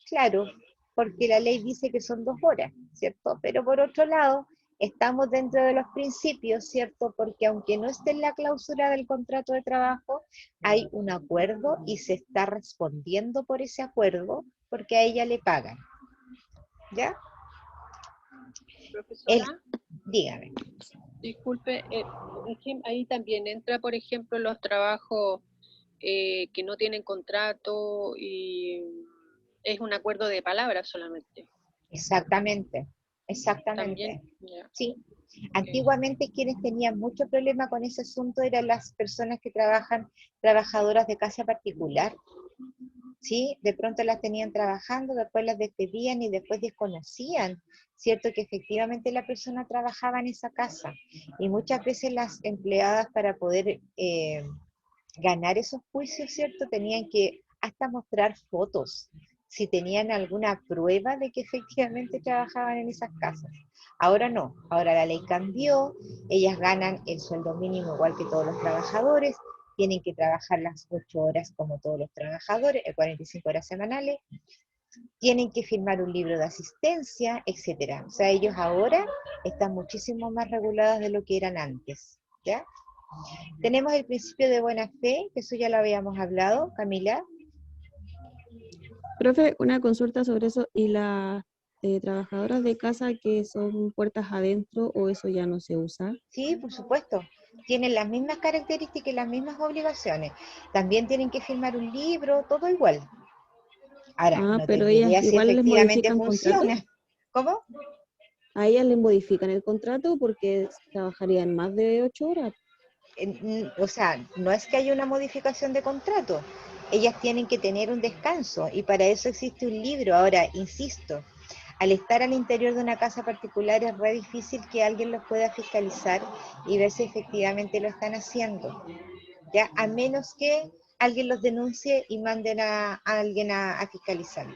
Claro, porque la ley dice que son 2 horas, ¿cierto? Pero por otro lado, estamos dentro de los principios, ¿cierto? Porque aunque no esté en la cláusula del contrato de trabajo, hay un acuerdo y se está respondiendo por ese acuerdo porque a ella le pagan. ¿Ya? Profesora, Dígame. disculpe, ahí también entra, por ejemplo, los trabajos que no tienen contrato y es un acuerdo de palabras solamente. Exactamente, También, exactamente. ya. Sí. Antiguamente quienes tenían mucho problema con ese asunto eran las personas que trabajadoras de casa particular. ¿Sí? De pronto las tenían trabajando, después las despedían y después desconocían, ¿cierto?, que efectivamente la persona trabajaba en esa casa. Y muchas veces las empleadas, para poder ganar esos juicios, ¿cierto?, tenían que hasta mostrar fotos, si tenían alguna prueba de que efectivamente trabajaban en esas casas. Ahora no, ahora la ley cambió, ellas ganan el sueldo mínimo igual que todos los trabajadores, tienen que trabajar las 8 horas como todos los trabajadores, 45 horas semanales, tienen que firmar un libro de asistencia, etcétera. O sea, ellos ahora están muchísimo más regulados de lo que eran antes, ¿ya? Tenemos el principio de buena fe, que eso ya lo habíamos hablado, Camila. Profe, una consulta sobre eso. ¿Y las trabajadoras de casa que son puertas adentro o eso ya no se usa? Sí, por supuesto. Tienen las mismas características y las mismas obligaciones. También tienen que firmar un libro, todo igual. Ahora, Ah, no pero tengo ellas idea si igual les efectivamente modifican contrato. funciona. ¿Cómo? A ellas les modifican el contrato porque trabajarían más de 8 horas. O sea, no es que haya una modificación de contrato. Ellas tienen que tener un descanso y para eso existe un libro. Ahora, insisto, al estar al interior de una casa particular es re difícil que alguien los pueda fiscalizar y ver si efectivamente lo están haciendo, ¿ya? A menos que alguien los denuncie y manden a alguien a fiscalizarlo.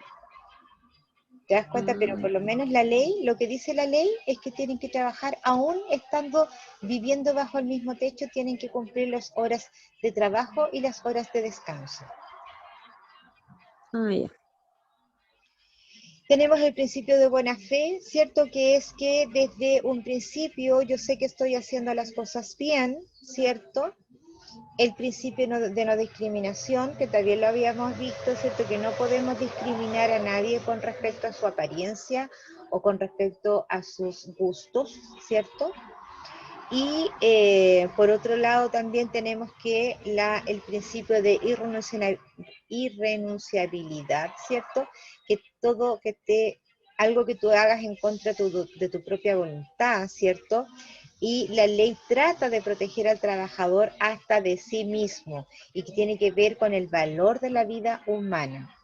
¿Te das cuenta? Pero por lo menos la ley, lo que dice la ley es que tienen que trabajar, aún estando viviendo bajo el mismo techo, tienen que cumplir las horas de trabajo y las horas de descanso. Ah, ya. Tenemos el principio de buena fe, ¿cierto? Que es que desde un principio yo sé que estoy haciendo las cosas bien, ¿cierto? El principio de no discriminación, que también lo habíamos visto, ¿cierto? Que no podemos discriminar a nadie con respecto a su apariencia o con respecto a sus gustos, ¿cierto? Y por otro lado también tenemos que el principio de irrenunciabilidad, ¿cierto? Que todo algo que tú hagas en contra de tu propia voluntad, ¿cierto? Y la ley trata de proteger al trabajador hasta de sí mismo y que tiene que ver con el valor de la vida humana.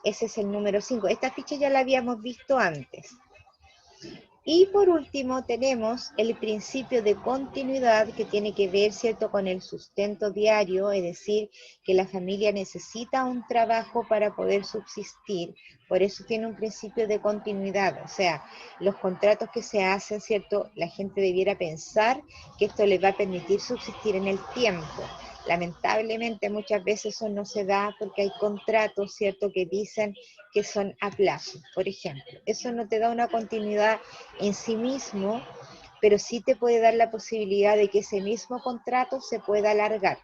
Ese es el número 5. Esta ficha ya la habíamos visto antes. Y por último tenemos el principio de continuidad que tiene que ver, ¿cierto?, con el sustento diario, es decir, que la familia necesita un trabajo para poder subsistir, por eso tiene un principio de continuidad, o sea, los contratos que se hacen, ¿cierto?, la gente debiera pensar que esto le va a permitir subsistir en el tiempo. Lamentablemente muchas veces eso no se da porque hay contratos, ¿cierto?, que dicen que son a plazo, por ejemplo. Eso no te da una continuidad en sí mismo, pero sí te puede dar la posibilidad de que ese mismo contrato se pueda alargar.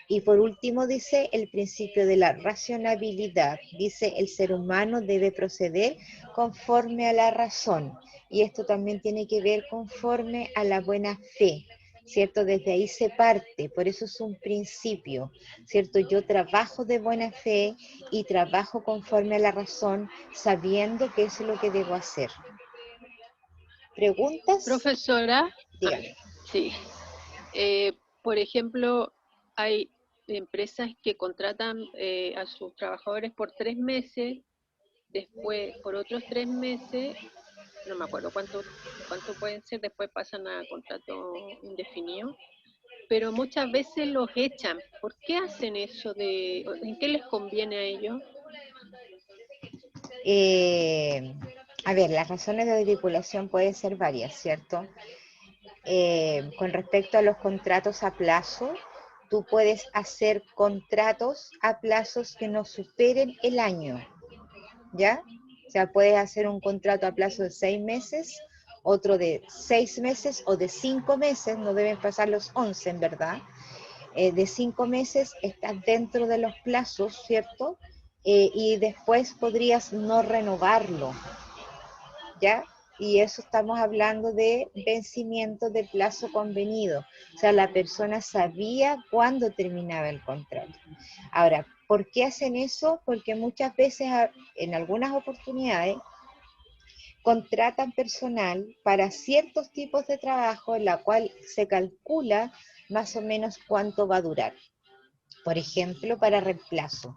Y por último dice el principio de la racionalidad, dice el ser humano debe proceder conforme a la razón, y esto también tiene que ver conforme a la buena fe, ¿cierto? Desde ahí se parte, por eso es un principio, ¿cierto? Yo trabajo de buena fe y trabajo conforme a la razón, sabiendo que eso es lo que debo hacer. ¿Preguntas? Profesora, Dígame. sí. Por ejemplo, hay empresas que contratan a sus trabajadores por 3 meses, después por otros 3 meses, no me acuerdo cuánto pueden ser, después pasan a contrato indefinido, pero muchas veces los echan. ¿Por qué hacen eso? ¿En qué les conviene a ellos? A ver, las razones de estipulación pueden ser varias, ¿cierto? Con respecto a los contratos a plazo, tú puedes hacer contratos a plazos que no superen el año, ¿ya? O sea, puedes hacer un contrato a plazo de 6 meses, otro de 6 meses o de 5 meses, no deben pasar los 11 en verdad. De 5 meses estás dentro de los plazos, ¿cierto? Y después podrías no renovarlo, ¿ya? Y eso estamos hablando de vencimiento de plazo convenido. O sea, la persona sabía cuándo terminaba el contrato. Ahora, ¿por qué hacen eso? Porque muchas veces, en algunas oportunidades, contratan personal para ciertos tipos de trabajo en la cual se calcula más o menos cuánto va a durar. Por ejemplo, para reemplazo,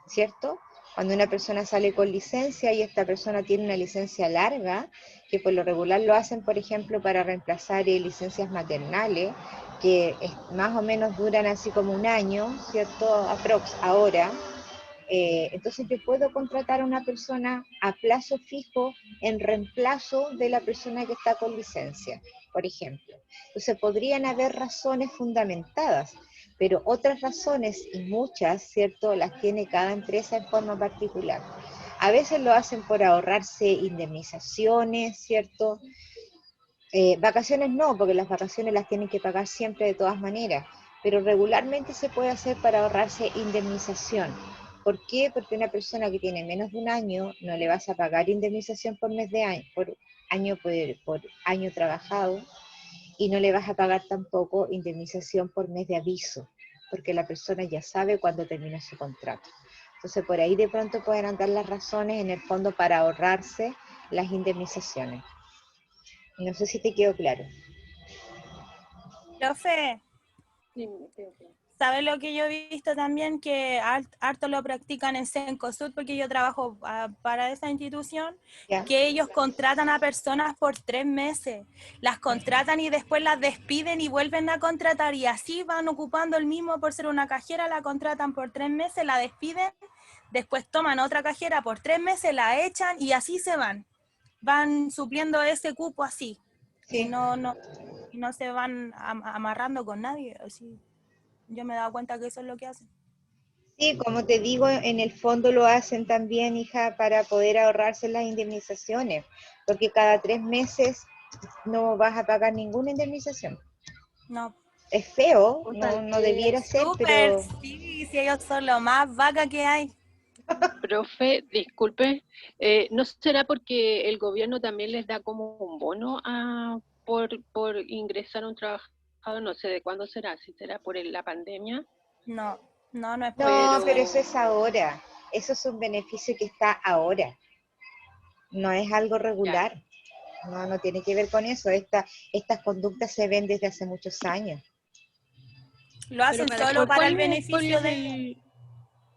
¿cierto? Cuando una persona sale con licencia y esta persona tiene una licencia larga, que por lo regular lo hacen, por ejemplo, para reemplazar licencias maternales, que más o menos duran así como un año, ¿cierto? Aprox ahora. Entonces yo puedo contratar a una persona a plazo fijo en reemplazo de la persona que está con licencia, por ejemplo. Entonces podrían haber razones fundamentadas, pero otras razones, y muchas, ¿cierto?, las tiene cada empresa en forma particular. A veces lo hacen por ahorrarse indemnizaciones, ¿cierto? Vacaciones no, porque las vacaciones las tienen que pagar siempre de todas maneras, pero regularmente se puede hacer para ahorrarse indemnización. ¿Por qué? Porque una persona que tiene menos de un año no le vas a pagar indemnización por mes de año, por año trabajado, y no le vas a pagar tampoco indemnización por mes de aviso, porque la persona ya sabe cuándo termina su contrato. Entonces por ahí de pronto pueden andar las razones en el fondo para ahorrarse las indemnizaciones. No sé si te quedó claro. Profe, Sí, ¿sabes lo que yo he visto también? Que harto lo practican en Cencosud, porque yo trabajo para esa institución, ¿Ya? que ellos contratan a personas por 3 meses. Las contratan y después las despiden y vuelven a contratar, y así van ocupando el mismo por ser una cajera, la contratan por 3 meses, la despiden, después toman otra cajera por 3 meses, la echan y así se van. Van supliendo ese cupo así. Y Sí. no se van amarrando con nadie, así. Yo me he dado cuenta que eso es lo que hacen. Sí, como te digo, en el fondo lo hacen también, hija, para poder ahorrarse las indemnizaciones, porque cada 3 meses no vas a pagar ninguna indemnización. No. Es feo, o no, tal no debiera vez, ser, Súper, pero sí, si ellos son lo más vaca que hay. profe, disculpe, ¿no será porque el gobierno también les da como un bono por ingresar un trabajador, no sé de cuándo será, si será por la pandemia. No, no es por No, eso. pero eso es ahora. Eso es un beneficio que está ahora. No es algo regular. No, no tiene que ver con eso. Estas conductas se ven desde hace muchos años. Lo hacen solo para el beneficio de...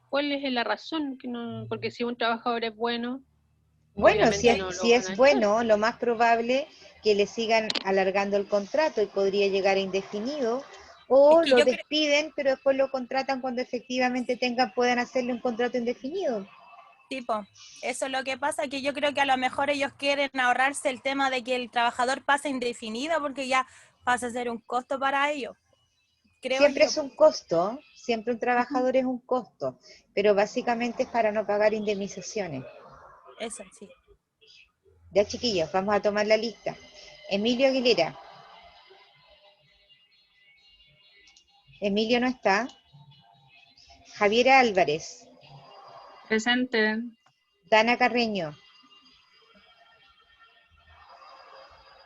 ¿Cuál es la razón? Que no, porque si un trabajador es bueno, Bueno, obviamente no lo si van es a echar. bueno, lo más probable que le sigan alargando el contrato y podría llegar a indefinido, o Es que lo yo creo- despiden, pero después lo contratan cuando efectivamente puedan hacerle un contrato indefinido. Tipo, eso es lo que pasa, que yo creo que a lo mejor ellos quieren ahorrarse el tema de que el trabajador pase indefinido porque ya pasa a ser un costo para ellos. Creo Siempre yo. es un costo, siempre un trabajador es un costo, pero básicamente es para no pagar indemnizaciones. Eso, sí. Ya, chiquillos, vamos a tomar la lista. Emilio Aguilera. Emilio no está. Javiera Álvarez. Presente. Dana Carreño.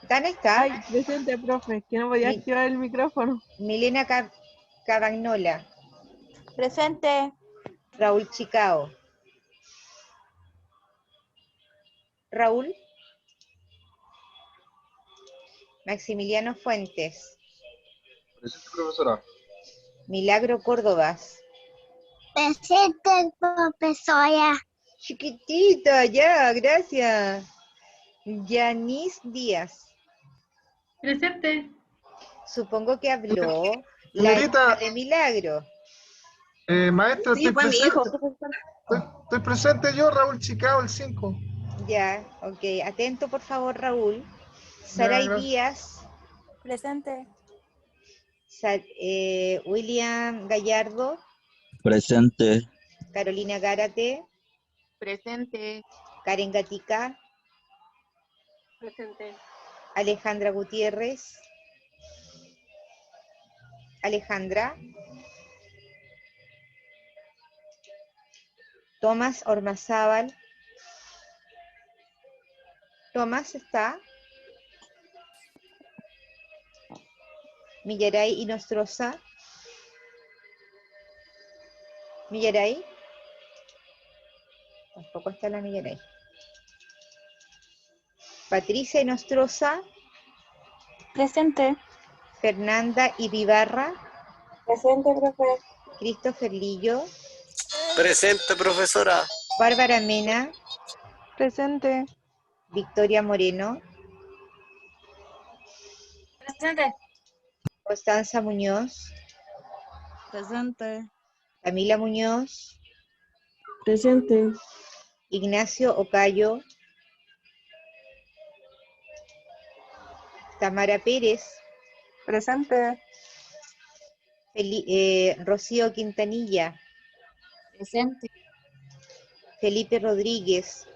Dana está. Ay, presente, profe, que no podía Mi- activar el micrófono. Milena Cabagnola. Presente. Raúl Chicao. Raúl. Maximiliano Fuentes. Presente, profesora. Milagro Córdobas. Presente, profesora. Chiquitita, ya, gracias. Yanis Díaz. Presente. Supongo que habló la Señorita, hija de Milagro. maestra, Sí, estoy pues mi hijo. presente. Estoy presente yo, Raúl Chicao, el 5. Ya, ok. Atento, por favor, Raúl. Saray gracias. Díaz. Presente. William Gallardo. Presente. Carolina Gárate. Presente. Karen Gatica. Presente. Alejandra Gutiérrez. Alejandra. Tomás Ormazábal. Tomás está. Millaray Inostroza. Millaray. Tampoco está la Millaray. Patricia Inostroza. Presente. Fernanda Iribarra. Presente, profe. Christopher Lillo. Presente, profesora. Bárbara Mena. Presente. Victoria Moreno. Presente. Constanza Muñoz. Presente. Camila Muñoz. Presente. Ignacio Ocayo. Tamara Pérez. Presente. Rocío Quintanilla. Presente. Felipe Rodríguez.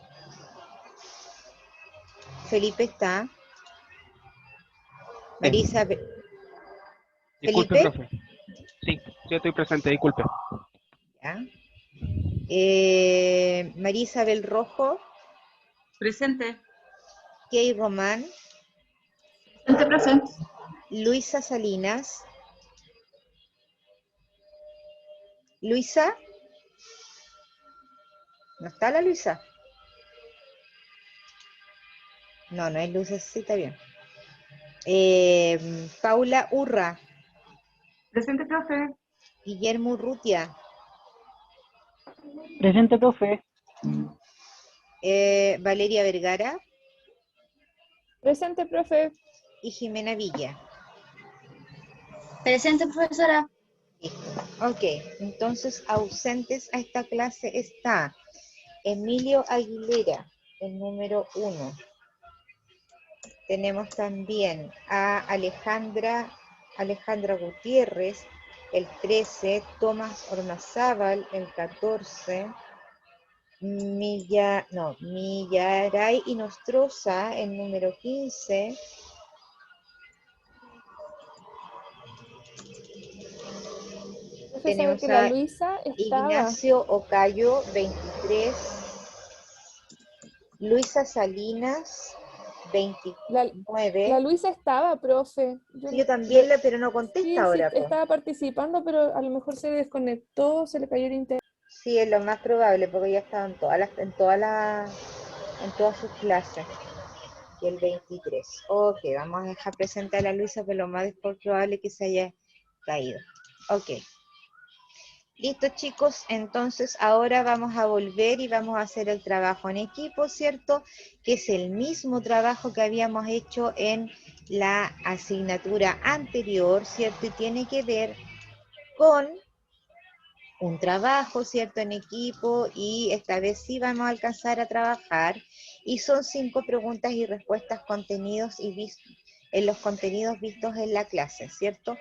Felipe está. Marisa. Disculpe, Felipe. profe. Sí, estoy presente, disculpe. Ya. María Isabel Rojo. Presente. Kay Román. Presente, profe. Luisa Salinas. Luisa. ¿No está la Luisa? No, no es Luisa, sí está bien. Paula Urra. Presente, profe. Guillermo Urrutia. Presente, profe. Valeria Vergara. Presente, profe. Y Jimena Villa. Presente, profesora. Ok, entonces ausentes a esta clase está Emilio Aguilera, el número 1. Tenemos también a Alejandra Gutiérrez, el 13, Tomás Ormazábal, el 14, Millaray Inostroza, el número 15, Tenemos que la Luisa estaba. Ignacio Ocayo, 23, Luisa Salinas, 29. La Luisa estaba, profe. Sí, yo también, pero no contesta Sí, ahora. sí, estaba participando, pero a lo mejor se desconectó, se le cayó el internet. Sí, es lo más probable, porque ya estaba en todas sus clases. Y el 23. Ok, vamos a dejar presente a la Luisa, pero lo más probable es que se haya caído. Ok. Listo, chicos, entonces ahora vamos a volver y vamos a hacer el trabajo en equipo, ¿cierto? Que es el mismo trabajo que habíamos hecho en la asignatura anterior, ¿cierto? Y tiene que ver con un trabajo, ¿cierto? En equipo, y esta vez sí vamos a alcanzar a trabajar. Y son 5 preguntas y respuestas contenidos en los contenidos vistos en la clase, ¿cierto?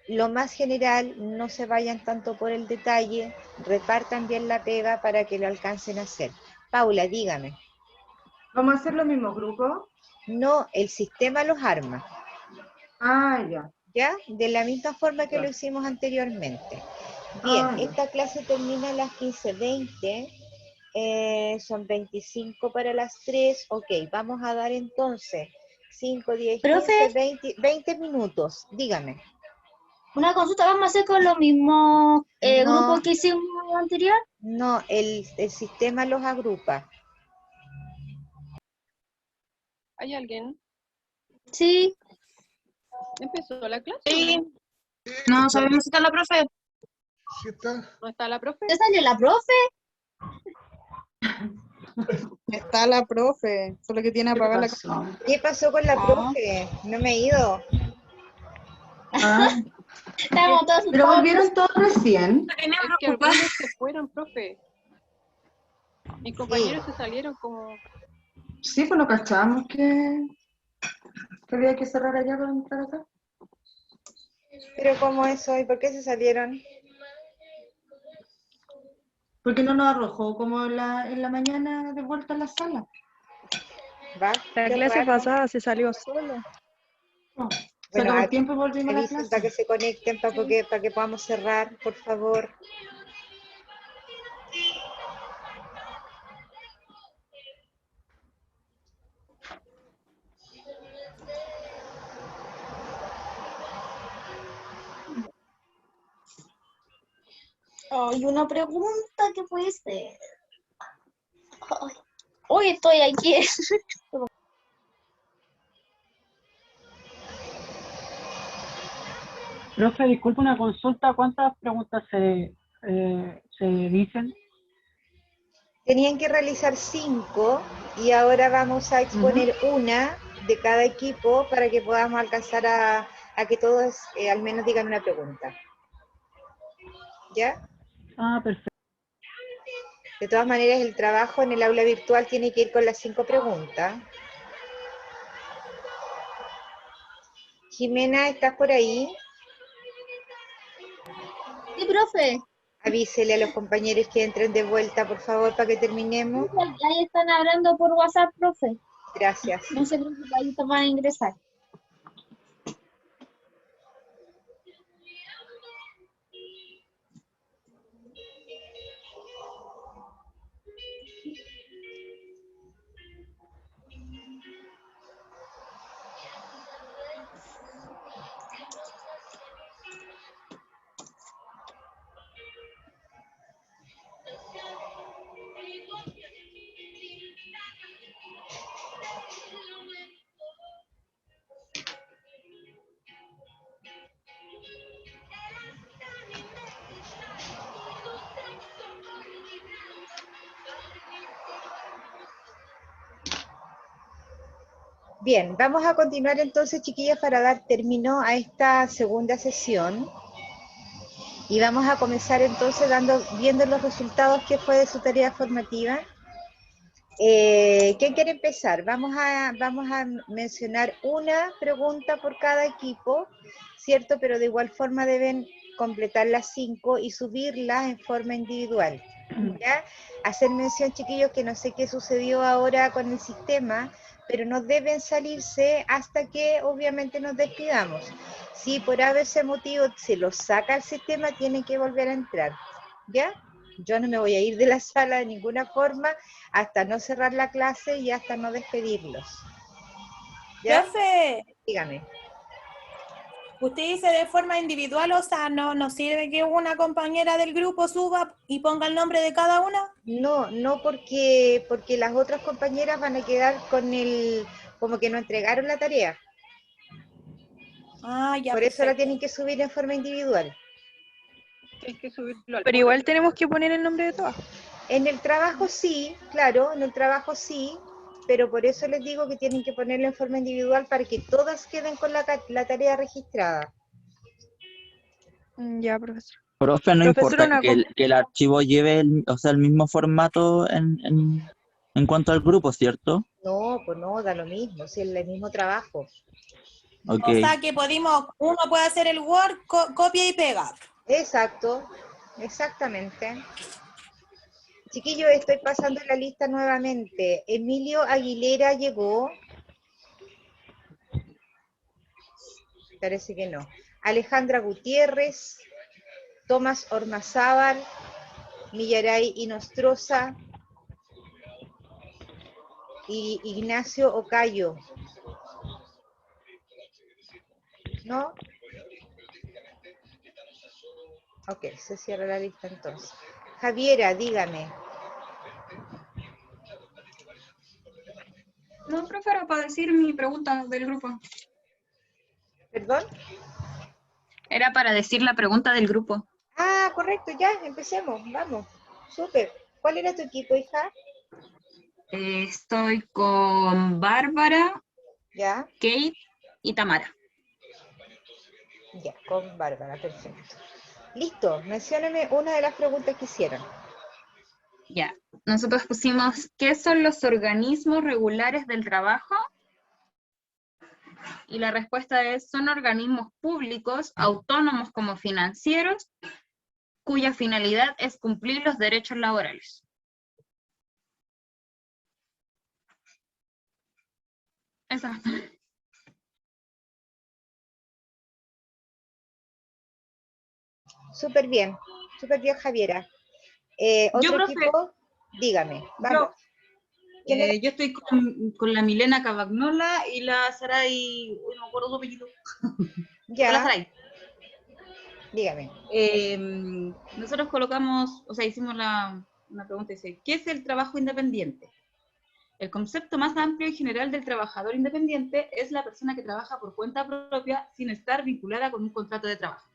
Lo más general, no se vayan tanto por el detalle, repartan bien la pega para que lo alcancen a hacer. Paula, dígame. ¿Vamos a hacer los mismos grupos? No, el sistema los arma. Ah, ya. ¿Ya? De la misma forma que Ya. lo hicimos anteriormente. Bien, Ah, ya. esta clase termina a las 15:20. Son 25 para las 3. Ok, vamos a dar entonces 5, 10, Profe. 15, 20 minutos. Dígame. Una consulta, ¿vamos a hacer con los mismos No. grupos que hicimos anterior? No, el sistema los agrupa. ¿Hay alguien? Sí. ¿Empezó la clase? Sí. No, sabemos si está la profe. ¿Sí está? ¿No está la profe? ¿Ya salió la profe? Está la profe, solo que tiene apagada la cámara. ¿Qué pasó con la profe? No me he ido. Estábamos todos Pero ocupados. volvieron todos recién. Es que algunos se fueron, profe. Mis compañeros se salieron como... Sí, pues no cachábamos que había que cerrar allá para entrar acá. ¿Pero cómo es hoy? ¿Por qué se salieron? Porque no nos arrojó como en la mañana de vuelta a la sala. ¿Va? La Qué clase raro. pasada se salió solo. No. Bueno, Sacamos el tiempo y volvimos a la avisen para clase. que se conecten, para que podamos cerrar, por favor. Ay, una pregunta que puede ser. Ay, hoy estoy aquí. Profe, disculpe una consulta, ¿cuántas preguntas se dicen? Tenían que realizar 5 y ahora vamos a exponer una de cada equipo para que podamos alcanzar a que todos al menos digan una pregunta. ¿Ya? Ah, perfecto. De todas maneras, el trabajo en el aula virtual tiene que ir con las 5 preguntas. Jimena, ¿estás por ahí? Sí, profe. Avísele a los compañeros que entren de vuelta, por favor, para que terminemos. Ahí están hablando por WhatsApp, profe. Gracias. No se preocupe, ahí van a ingresar. Bien, vamos a continuar entonces, chiquillas, para dar término a esta segunda sesión. Y vamos a comenzar entonces viendo los resultados que fue de su tarea formativa. ¿Quién quiere empezar? Vamos a mencionar una pregunta por cada equipo, ¿cierto? Pero de igual forma deben completar las 5 y subirlas en forma individual, ¿ya? Hacer mención, chiquillos, que no sé qué sucedió ahora con el sistema, pero no deben salirse hasta que obviamente nos despidamos. Si por ese motivo se los saca el sistema, tienen que volver a entrar, ¿ya? Yo no me voy a ir de la sala de ninguna forma hasta no cerrar la clase y hasta no despedirlos. ¿Ya? Profe, Dígame. usted dice de forma individual, o sea, no sirve que una compañera del grupo suba y ponga el nombre de cada una. No porque las otras compañeras van a quedar con como que no entregaron la tarea. Ah, ya. Por eso la perfecto. tienen que subir en forma individual. Hay que subirlo al Pero igual tenemos que poner el nombre de todas. En el trabajo sí, claro, en el trabajo sí, pero por eso les digo que tienen que ponerlo en forma individual para que todas queden con la tarea registrada. Ya, profesor. Profe, no Profesor, importa una que el archivo lleve el mismo formato en cuanto al grupo, ¿cierto? No, pues no, da lo mismo, si es el mismo trabajo. Ok. O sea que uno puede hacer el Word, copia y pega. Exacto, exactamente. Chiquillos, estoy pasando la lista nuevamente. Emilio Aguilera llegó. Parece que no. Alejandra Gutiérrez, Tomás Ormazábal, Millaray Inostroza y Ignacio Ocayo. ¿No? Ok, se cierra la lista entonces. Javiera, dígame. No, profe, era para decir mi pregunta del grupo. ¿Perdón? Era para decir la pregunta del grupo. Ah, correcto, ya, empecemos, vamos. Súper. ¿Cuál era tu equipo, hija? Estoy con Bárbara, Ya, Kate y Tamara. ya, con Bárbara, perfecto. Listo, mencióname una de las preguntas que hicieron. Ya, nosotros pusimos, ¿qué son los organismos regulares del trabajo? Y la respuesta es, son organismos públicos, autónomos como financieros, cuya finalidad es cumplir los derechos laborales. Esa. Súper bien, Javiera. ¿Otro profe, equipo? Dígame, vamos. Yo estoy con la Milena Cavagnola y la Saray, no me acuerdo su apellido. Ya. La Saray. Dígame. Nosotros colocamos, o sea, hicimos una pregunta, dice, ¿qué es el trabajo independiente? El concepto más amplio y general del trabajador independiente es la persona que trabaja por cuenta propia sin estar vinculada con un contrato de trabajo.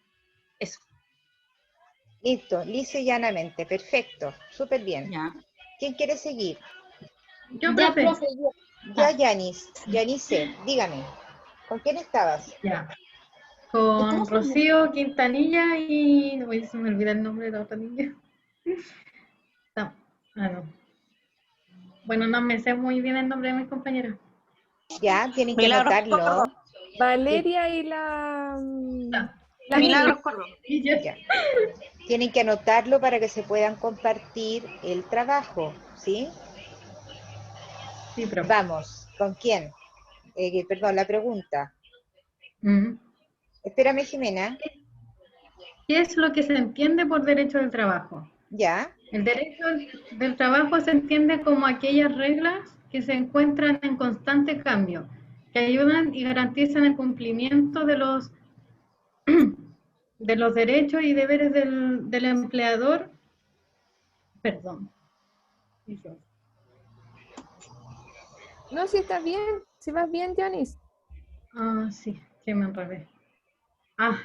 Eso. Listo, liso y llanamente, perfecto, súper bien. Ya. ¿Quién quiere seguir? Yo, profe. Ya, Yanice, dígame, ¿con quién estabas? Ya. Con Rocío Quintanilla y... No, se me olvida el nombre de la otra niña. No. Bueno, no me sé muy bien el nombre de mis compañeras. Ya, tienen que anotarlo. Valeria y la Milagros Córdoba. Ya. Tienen que anotarlo para que se puedan compartir el trabajo, ¿sí? Sí, profe. Vamos, ¿con quién? Perdón, la pregunta. Espérame, Jimena. ¿Qué es lo que se entiende por derecho del trabajo? Ya. El derecho del trabajo se entiende como aquellas reglas que se encuentran en constante cambio, que ayudan y garantizan el cumplimiento de los derechos y deberes del empleador. Perdón. No, si estás bien, si vas bien, Janice. Ah, sí, que me enredé.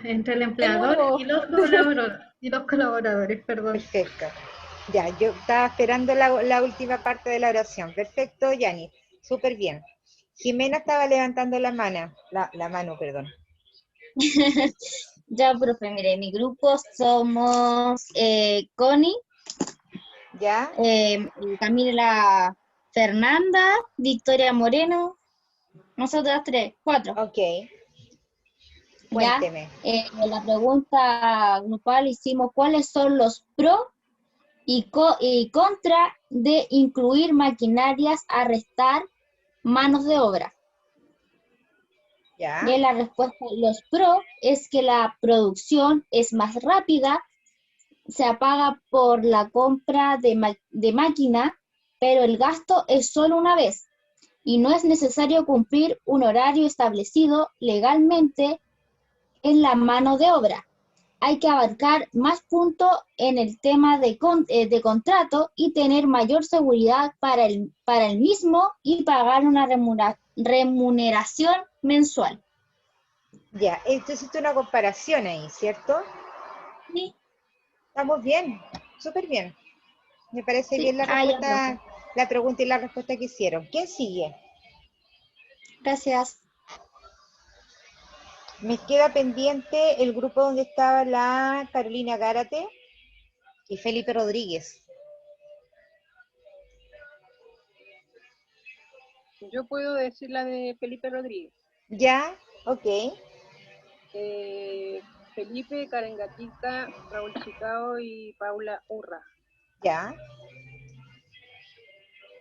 Entre el empleador y los colaboradores, perdón. Perfecto. Ya, yo estaba esperando la última parte de la oración. Perfecto, Yani. Súper bien. Jimena estaba levantando la mano, perdón. Ya, profe, mire, mi grupo somos Connie, ¿ya? Camila Fernanda, Victoria Moreno, nosotras 4. Ok. Cuénteme. La pregunta grupal hicimos cuáles son los pros y contra de incluir maquinarias a restar manos de obra. ¿Ya? Y la respuesta, los pros es que la producción es más rápida, se apaga por la compra de máquina, pero el gasto es solo una vez. y no es necesario cumplir un horario establecido legalmente en la mano de obra. Hay que abarcar más puntos en el tema de contrato y tener mayor seguridad para el mismo y pagar una remuneración mensual. Ya, esto es una comparación ahí, ¿cierto? Sí. Estamos bien, súper bien. Me parece Sí, bien la ya, respuesta, profe. la pregunta y la respuesta que hicieron. ¿Quién sigue? Gracias. Me queda pendiente el grupo donde estaba la Carolina Gárate y Felipe Rodríguez. Yo puedo decir la de Felipe Rodríguez. ¿Ya? Ok. Felipe, Karen Gatica, Raúl Chicao y Paula Urra. ¿Ya?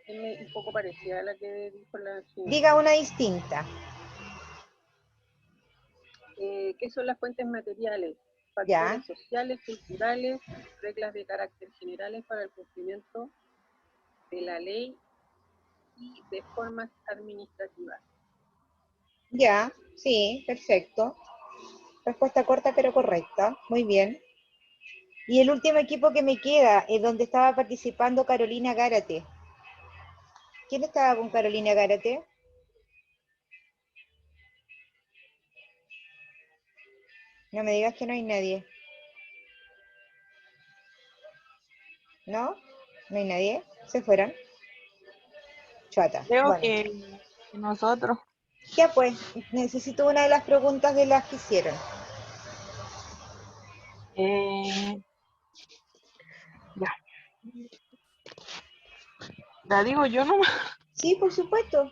Es un poco parecida a la que dijo la señora. Diga una distinta. ¿Qué son las fuentes materiales? Ya. Factores sociales, culturales, reglas de carácter generales para el cumplimiento de la ley y de formas administrativas. Ya, sí, perfecto. Respuesta corta pero correcta. Muy bien. Y el último equipo que me queda es donde estaba participando Carolina Gárate. ¿Quién estaba con Carolina Gárate? No me digas que no hay nadie. ¿No? ¿No hay nadie? ¿Se fueron? Chata. Creo Bueno. que nosotros. Ya pues, necesito una de las preguntas de las que hicieron. Ya. La digo yo nomás. Sí, por supuesto.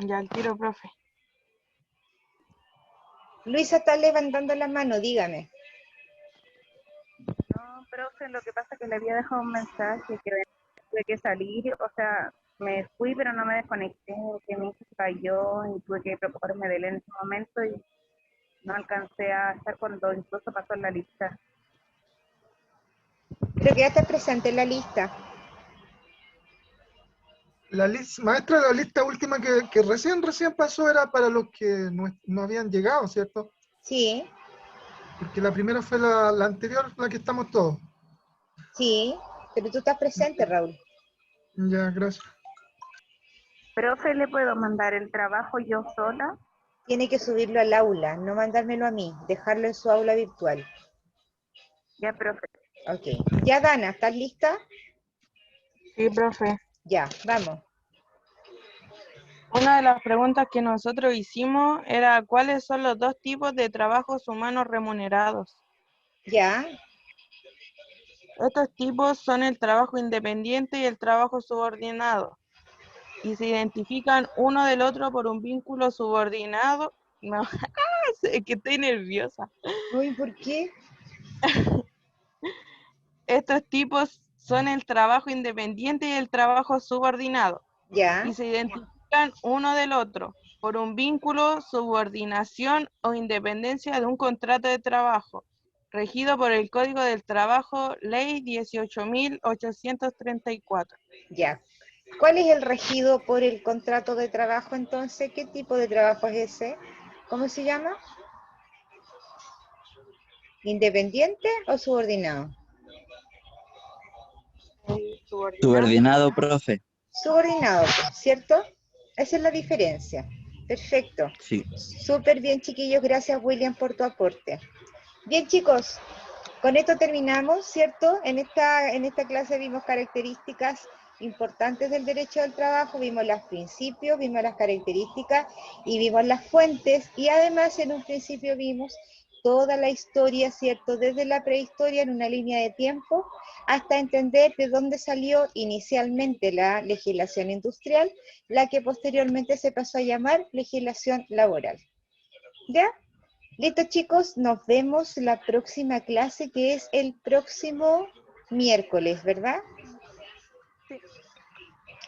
Ya quiero, profe. Luisa está levantando la mano, dígame. No, profe, lo que pasa es que le había dejado un mensaje que tuve que salir, o sea, me fui pero no me desconecté, que mi hijo se cayó y tuve que preocuparme de él en ese momento y no alcancé a estar cuando incluso pasó en la lista. Pero que ya está presente en la lista. La maestra, la lista última que recién pasó era para los que no habían llegado, ¿cierto? Sí. Porque la primera fue la anterior, la que estamos todos. Sí, pero tú estás presente, Raúl. Ya, gracias. Profe, ¿le puedo mandar el trabajo yo sola? Tiene que subirlo al aula, no mandármelo a mí, dejarlo en su aula virtual. Ya, profe. Ok. Ya, Dana, ¿estás lista? Sí, profe. Ya, vamos. Una de las preguntas que nosotros hicimos era ¿cuáles son los dos tipos de trabajos humanos remunerados? Ya. Estos tipos son el trabajo independiente y el trabajo subordinado. Y se identifican uno del otro por un vínculo subordinado. No, es que estoy nerviosa. Uy, ¿por qué? Estos tipos son el trabajo independiente y el trabajo subordinado. Ya. Y se identifican uno del otro por un vínculo, subordinación o independencia de un contrato de trabajo, regido por el Código del Trabajo, Ley 18.834. Ya. ¿Cuál es el regido por el contrato de trabajo entonces? ¿Qué tipo de trabajo es ese? ¿Cómo se llama? ¿Independiente o subordinado? Subordinado, profe. Subordinado, ¿cierto? Esa es la diferencia. Perfecto. Sí. Súper bien, chiquillos. Gracias, William, por tu aporte. Bien, chicos, con esto terminamos, ¿cierto? En esta clase vimos características importantes del derecho del trabajo, vimos los principios, vimos las características y vimos las fuentes, y además en un principio vimos toda la historia, ¿cierto? Desde la prehistoria en una línea de tiempo hasta entender de dónde salió inicialmente la legislación industrial, la que posteriormente se pasó a llamar legislación laboral. ¿Ya? Listo, chicos, nos vemos la próxima clase, que es el próximo miércoles, ¿verdad? Sí.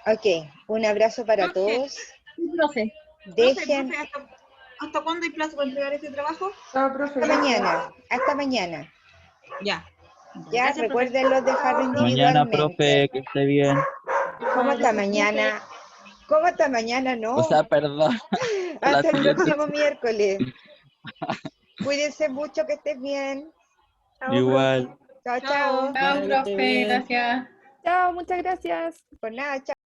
Ok, un abrazo para todos. Sí, profe. Dejen... ¿Hasta cuándo hay plazo para entregar este trabajo? Chao, profe. Hasta mañana, hasta mañana. Ya. Ya, Gracias, recuerden dejarlo Mañana, individualmente. profe, que esté bien. ¿Cómo está mañana? ¿Cómo está mañana? No. O sea, perdón. La Hasta el siguiente. próximo miércoles. Cuídense mucho, que estés bien. Igual. Chao, chao. Chao, profe, gracias. Chao, muchas gracias. Por nada, chao.